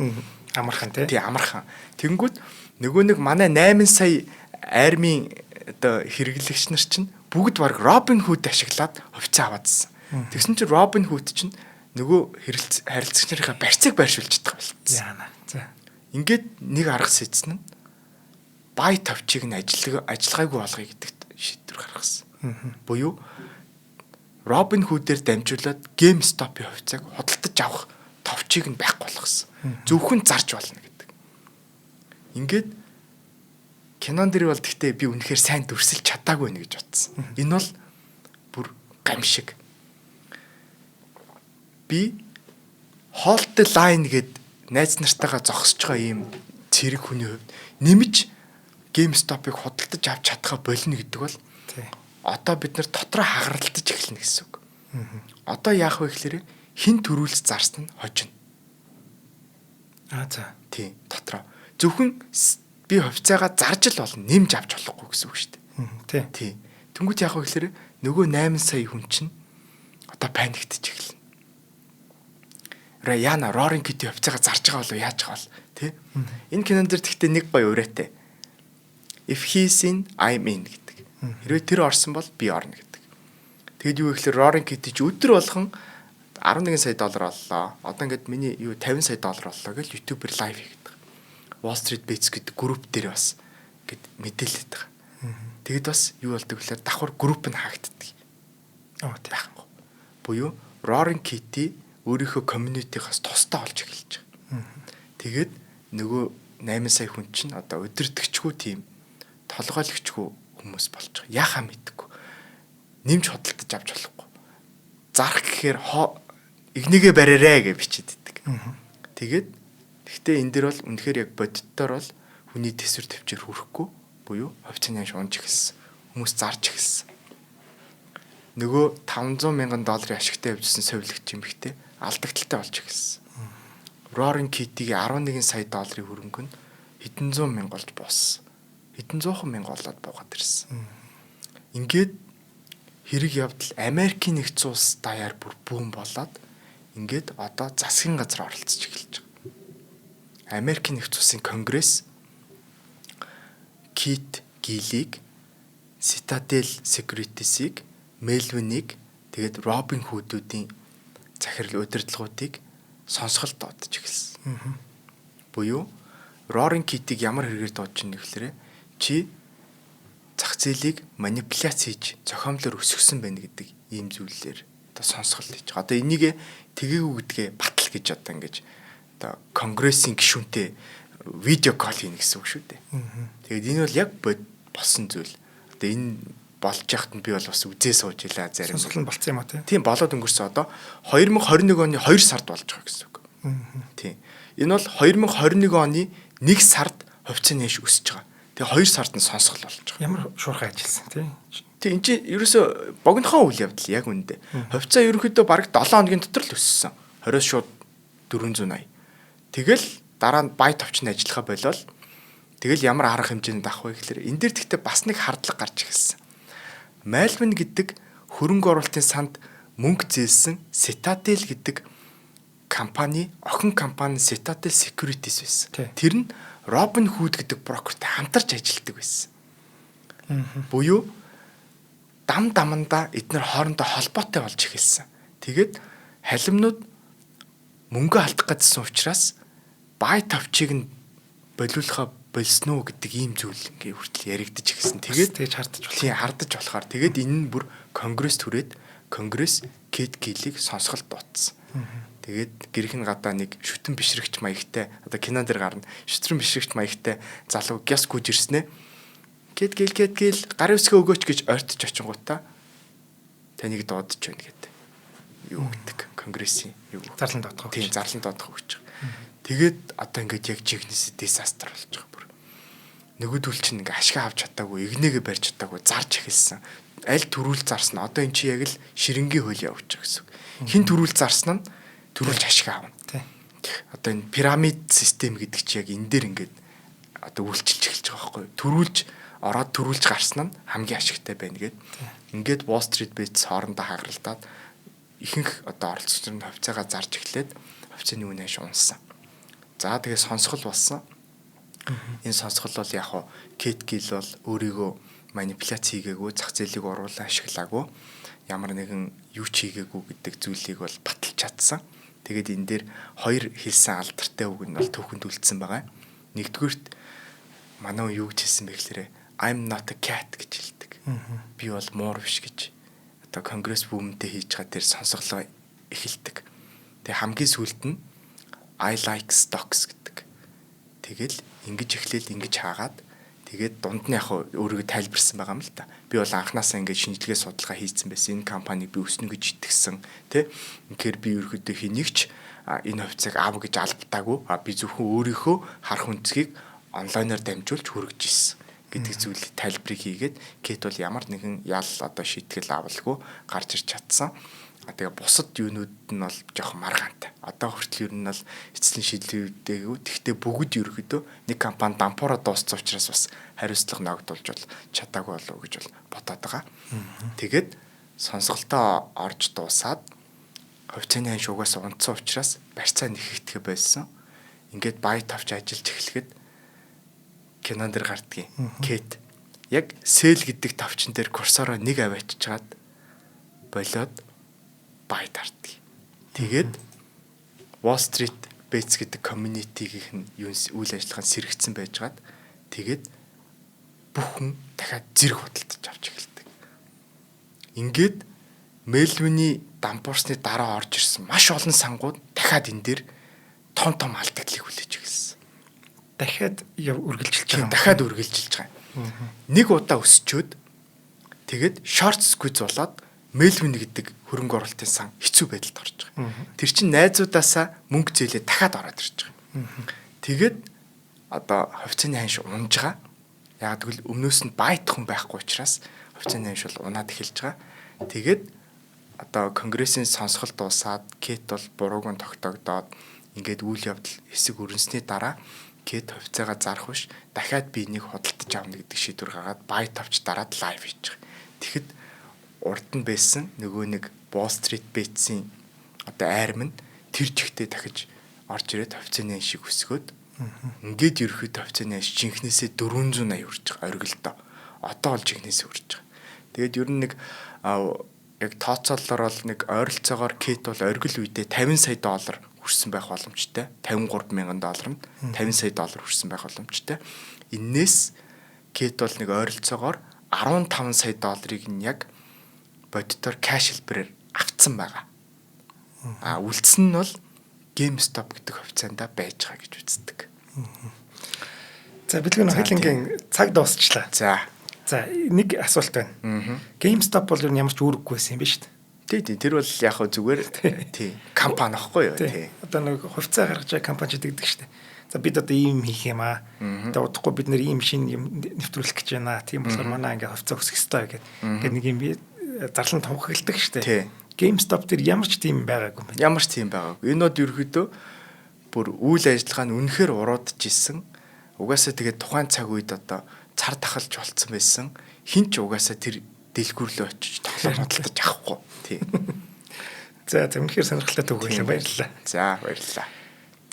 Амархан тий. Тий амархан. Тэнгүүд нөгөө нэг манай 8 сая армийн одоо хэрэглэгч нар чинь бүгд баг Robinhood ашиглаад хувьцаа аваадсан. Тэгсэн чинь Robinhood чинь нөгөө харилцагч нарынхаа барьцааг байршуулж чадах болсон. Яана. За. Ингээд нэг арга сэцэн нь бай тавчийг нь ажиллагаагүй болгоё гэдэгт шийдвэр гаргасан. Буюу Robinhood-ээр дамжуулаад GameStop-ийн хувьцааг худалдаж авах товчийг нь байхгүй болгосон. Зөвхөн зарж болно гэдэг. Ингээд кинон дэр бол гэхдээ би үнэхээр сайн дүрсэлж чадаагүй нэ гэж бодсон. Энэ бол бүр гамшиг. Би Hold the Line гэд найз нартайгаа зогсож байгаа ийм цэрэг хүний хувьд нэмж GameStop-ыг худалдаж авч чадхаа болно гэдэг бол одоо бид нар дотроо хагаралтаж эхэлнэ гэсэн үг. Одоо яах вэ гэхээр хин төрүүлж зарсан нь хожино. За. Тийм дотроо. Зөвхөн би хувьцаагаа зарж л болно, нэмж авч болохгүй гэсэн үг шүү дээ. Тий. Тэнгүүд яг гэхээр нөгөө 8 сая хүн чинь одоо паниктж эхэлнэ. Яна Roaring Kitty хувьцаагаа зарж байгаа болов яаж байгаа бол тий. Энэ кинон дээр тэгтээ нэг гоё ураатай. If he's in, I'm in гэдэг. Хэрвээ тэр орсон бол би орно гэдэг. Тэгэд юу гэхээр Roaring Kitty ч өдөр болгон 11 сая доллар оллоо. Одоо ингээд миний юу 50 сая доллар оллоо гэж YouTube-ээр лайв хийгээд байгаа. Wall Street Bets гэдэг групп дээр бас ингээд мэдээлээд байгаа. Тэгэд бас юу болдог гэхээр давхар групп нь хаагддаг. Байхгүй. Буюу Roaring Kitty өөрийнхөө community-гаас тусдаа олж эхэлж байгаа. Тэгээд нөгөө 8 сая хүн чинь одоо өдөртөгчгүй тийм толгойлогчгүй хүмүүс болж байгаа. Яхаа мэдгүй. Нэмж хөдөлтөж авч болохгүй. Зарах гэхээр игнэгээ бариарэ гэж бичиж иддэг. Тэгээд гэхдээ энэ дэр бол үнэхээр яг бодиттоор бол хүний төсвөр төвчээр хүрэхгүй буюу хувьцааны унж эхэлсэн. Хүмүүс зарж эхэлсэн. Нөгөө 500 мянган долларын ашигтай явжсэн совилогч юм ихтэй алдагдaltaй болж эхэлсэн. Roaring Kitty-гийн 11 сая долларын хөрөнгө нь хэдэн зуун мянга болж бооссон. Хэдэн зуухан мянга болоод буугаад ирсэн. Ингээд хэрэг явдал Америкийн нэгдсэн улс даяар бүр бүүн болоод ингээд одоо засгийн газар оролцож эхэлж байгаа. Америкийн нэгдсэн улсын конгресс Kit Gill-ийг, Citadel Securities-ийг, Melvin-ийг тэгээд Robin Hood-уудын захирал удирдлагуудыг сонсголт дуудаж эхэлсэн. Буюу Roaring Kitty-г ямар хэрэгээр дуудаж байна гэхээр чи зах зээлийг манипуляц хийж зохиомлоор өсгсөн байна гэдэг ийм зүйлээр одоо сонсголт хийж байгаа. Одоо энийг тгээгүй гэдгээ батал гэж одоо ингэж одоо конгрессийн гишүүнтэй видео кол хийнэ гэсэн үг шүү дээ. Тэгээд энэ бол яг болсон зүйл. Одоо энэ болж яхад нь би бол бас үзээ сууж илаа зарим. Сонсгол нь болцсон юм а тийм болоод өнгөрсөн. Одоо 2021 оны 2 сард болж байгаа гэсэн үг. Тийм. Энэ бол 2021 оны 1 сард хувьцааны нэш өсөж байгаа. Тэгээ 2 сард нь сонсгол болж байгаа. Ямар шуурхай ажилласан тийм. Тийм энэ чинь ерөөсө богинохон үйл явдал яг үндэ. Хувьцаа ерөнхийдөө бараг 7 хоногийн дотор л өссөн. 20-с шууд 480. Тэгэл дараа нь бай товчны ажиллахаа болол тэгэл ямар арга хэмжээнд авах вэ гэхээр энэ дээр тэгтээ бас нэг хардлага гарч ирсэн. Melvin гэдэг хөрөнгө оруулалтын санд мөнгө зээлсэн Citadel гэдэг компани, охин компани Citadel Securities байсан. Тэр нь Robin Hood гэдэг брокертэй хамтарч ажилладаг байсан. Буюу дамдаманда эдгээр хоорондоо холбоотой болж эхэлсэн. Тэгээд халимнууд мөнгө алдах гэсэн учраас бай товчийг нь болиулахаа болсон уу гэдэг ийм зүйл ингээ хүртэл яригдаж эхэлсэн. Тэгээд тэгж хардаж болох. Тийм хардаж болохоор. Тэгээд энэ нь бүр конгресс түрээд конгресс Kit Gill-ийг сонсголт дуудсан. Тэгээд гэрхэн гадаа нэг шүтэн бишрэгч маягтай одоо кинон дэр гарна. Шүтрэн бишрэгч маягтай залуу гяс гүйж ирснэ. Kit Gill гарын үсгээ өгөөч гэж ойртож очингуудаа таныг дуудаж байна гэдэг. Юу гэдэг конгрессийн юу. Зарлан доодох. Тийм зарлан доодох гэж. Тэгээд одоо ингээд яг жигнэс дисастер болж байгаа бүр. Нөгөөдөл чинь ингээ ашиг авч чадаагүй, игнэгээ барьж чадаагүй, зарж эхэлсэн. Аль төрүүл зарсан. Одоо эн чи яг л ширэнгийн хөл явж байгаа гэсэн үг. Хин төрүүл зарсан нь төрүүлж ашиг аавна. Одоо энэ пирамид систем гэдэг чи яг энэ дээр ингээд одоо үйлчилж эхэлж байгаа байхгүй. Төрүүлж ороод төрүүлж гарсан нь хамгийн ашигтай байна гэд. Ингээд Wall Street Bets хоорондоо хагаралдаад ихэнх одоо оролцогчдын хувьцаагаа зарж эхлээд хувьцааны үнэ унсан. За тэгээ сонсгол болсон. Энэ сонсгол бол яг хоо Kit Gill бол өөрийгөө манипуляц хийгээгүй, зах зээлийг оруулан ашиглаагүй, ямар нэгэн юу ч хийгээгүй гэдэг зүйлийг бол баталж чадсан. Тэгээд энэ дээр хоёр хэлсэн алдартай үг нь бол түүхэнд үлдсэн байгаа. Нэгдүгürt манай юу гэж хэлсэн бэ гэхээр I'm not a cat гэж хэлдэг. Би бол муур биш гэж. Одоо конгресс бүмэнтэй хийж байгаа тэр сонсголоо эхэлдэг. Тэгээ хамгийн сүүлд нь I like stocks гэдэг. Тэгэл ингэж эхлээл ингэж хаагаад тэгээд дунд нь яг өөрийгөө тайлбарсан байгаа юм л та. Би бол анханасаа ингэж шинжилгээ судалгаа хийсэн байсан. Энэ компаниг би өснө гэж итгэсэн, тэ. Инхээр би ерөөдөө хинэгч энэ хувьцааг аав гэж албатаагүй. Би зөвхөн өөрийнхөө харах үнцгийг онлайнаар дамжуулж хүргэж ирсэн гэдэг зүйлийг тайлбарыг хийгээд Kit бол ямар нэгэн ял одоо шийтгэл авалгүй гарч ирч чадсан. Тэгээ бусад юунууд нь бол жоохон маргаантай. Одоо хүртэл ер нь бол эцсийн шийдлүүдтэйгүү. Тэгтээ бүгд ерөөхдөө нэг компани дампуураа дууссан учраас бас хариуцлага ногдуулж бол чадаагүй болов уу гэж бол бодоод байгаа. Тэгээд сонсголтоо орж дуусаад хувьцааны хань шуугаас унтсан учраас барьцаа нэхэгдэх байсан. Ингээд бай тавч ажиллаж эхлэхэд кинон дэр гардгийн Кэт яг сэл гэдэг тавчин дээр курсороо нэг аваачиж чад болоод бай тартдаг. Тэгээд Wall Street Bets гэдэг community-ийн үйл ажиллагаанд сэргэгдсэн байжгаад тэгээд бүх хүн дахиад зэрэг худалдаж авч эхэлдэг. Ингээд Мельвиний дампуурсны дараа орж ирсэн маш олон сангууд дахиад энэ дээр том алдагдлыг хүлээж эхэлсэн. Дахиад үргэлжилж байгаа юм. Дахиад үргэлжилж байгаа юм. Нэг удаа өсчөөд тэгээд short squeeze болоод Мельвин гэдэг хөрөнгө оруулалтын сан хэцүү байдалд орж байгаа. Тэр чинь найзуудаасаа мөнгө зээлээ дахиад ороод ирж байгаа. Тэгээд одоо хувьцааны ханш унж байгаа. Яг тэгвэл өмнөөс нь байтах хүн байхгүй учраас хувьцааны ханш бол унаад эхэлж байгаа. Тэгээд одоо конгрессийн сонсголт дуусаад Кэт бол бурууг нь тогтоогдоод ингээд үйл явдал хэсэг өрнсний дараа Кэт хувьцаагаа зарах биш дахиад би энийг худалдаж авна гэдэг шийдвэр гаргаад бай тавч дараад лайв хийж байгаа. Тэгэхэд урд нь байсан нөгөө нэг Wall Street Bets-ийн одоо айрам нь тэр жигтэй дахиж орж ирээд хувьцааны шиг өсгөөд ингээд ерөөхдөө хувьцааны жинхнээсээ 480 үрж байгаа оргилдоо. Одоо бол жинхнээсээ үрж байгаа. Тэгээд ер нь нэг яг тооцоололоор бол нэг ойролцоогоор Кэт бол оргил үедээ $50 сая хүрсэн байх боломжтой. $53 мянган нь $50 сая хүрсэн байх боломжтой. Иннээс Кэт бол нэг ойролцоогоор $15 сая нь яг бодитоор кэш хэлбэрээр авцсан байгаа. Үлдсэн нь бол GameStop гэдэг хувьцаанда байж байгаа гэж үздэг. За бэлгэн хилэнгийн цаг дуусчлаа. За нэг асуулт байна. GameStop бол ямар ч үүрэггүй байсан юм ба шүү дээ. Тий, тэр бол яг хөө зүгээр тий компани аахгүй юу тий. Одоо нэг хувьцаа гаргаж байгаа компани ч гэдэг шүү дээ. За бид одоо ийм хийх юм аа. Одоо удахгүй бид нэр ийм шинэ юм нэвтрүүлэх гэж байна. Тийм болохоор манай ингээ хувьцаа өсөх хэрэгтэй гэдэг. Ингээ нэг юм зарлан тунхагладаг шүү дээ. GameStop дээр ямар ч тийм байгаагүй юм байна. Ямар ч тийм байгаагүй. Энэ бол ерөөдөө бүр үйл ажиллагаа нь үнэхээр уруудж исэн. Угаасаа тэгээд тухайн цаг үед одоо цар тахалж болцсон байсан. Хин ч угаасаа тэр дэлгүүрлөө очиж тоглоом худалдаж авахгүй. Тий. За үнэхээр сонирхолтой төгөөлөө баярлалаа. За баярлалаа.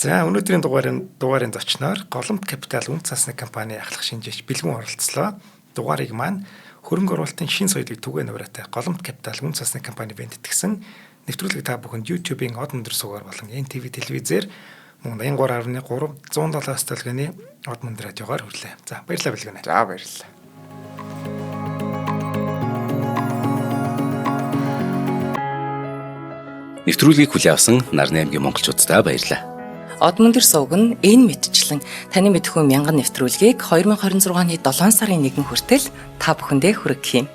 За өнөөдрийн дугаарын зочноор Голомт Капитал үн цасны компани ахлах шинжээч бэлгүн оролцлоо. Дугаарыг маань хөрөнгө оруулалтын шин соёлыг түгээн ураатай Голомт Капитал үн цасны компани бэнтэтгсэн нэвтрүүлэг та бүхэнд YouTube-ийн од мөндөр сугаар болон NTV телевизээр мөн 83.3 107 төлгөний од мөндөр радиогоор хүрлээ. За баярлалаа бэлгүнэ. За баярлалаа. Нэвтрүүлгийг хүлээн авсан Нарны аймгийн монголчуудаа баярлалаа. Од мөндөр сувг нь энэ мэдчлэн таны мэдхүйн мянган нэвтрүүлгийг 2026 оны 7 сарын 1 хүртэл та бүхэндээ хүргэх юм.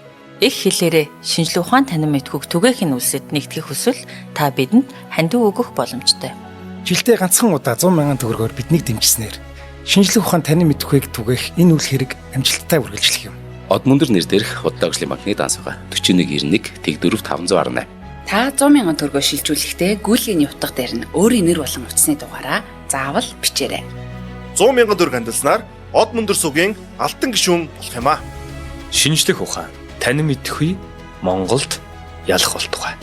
Их хэлээрээ шинжлэх ухаан танин мэдхүйг түгээхийн үлсэд нэгтгэх хүсвэл та бидэнд хандив өгөх боломжтой. Жилдээ ганцхан удаа 100 мянган төгрөгөөр биднийг дэмжснээр шинжлэх ухаан танин мэдхүйг түгээх энэ үйл хэрэг амжилттай үргэлжлэх юм. Од мөндөр нэр дээрх Худалдаа өвчлийн банкны дансгаа 4191 тэг 4518. Та 100 мянган төгрөгөөр шилжүүлэхдээ гүйлгээний утга дээр нь өөрийн нэр болон утасны дугаараа заавал бичээрэй. 100 мянган төгрөг хандалснаар Од мөндөр сувгийн алтан гишүүн болох юм а. Шинжлэх ухаан танин мэдхгүй Монголд ялах болтугай.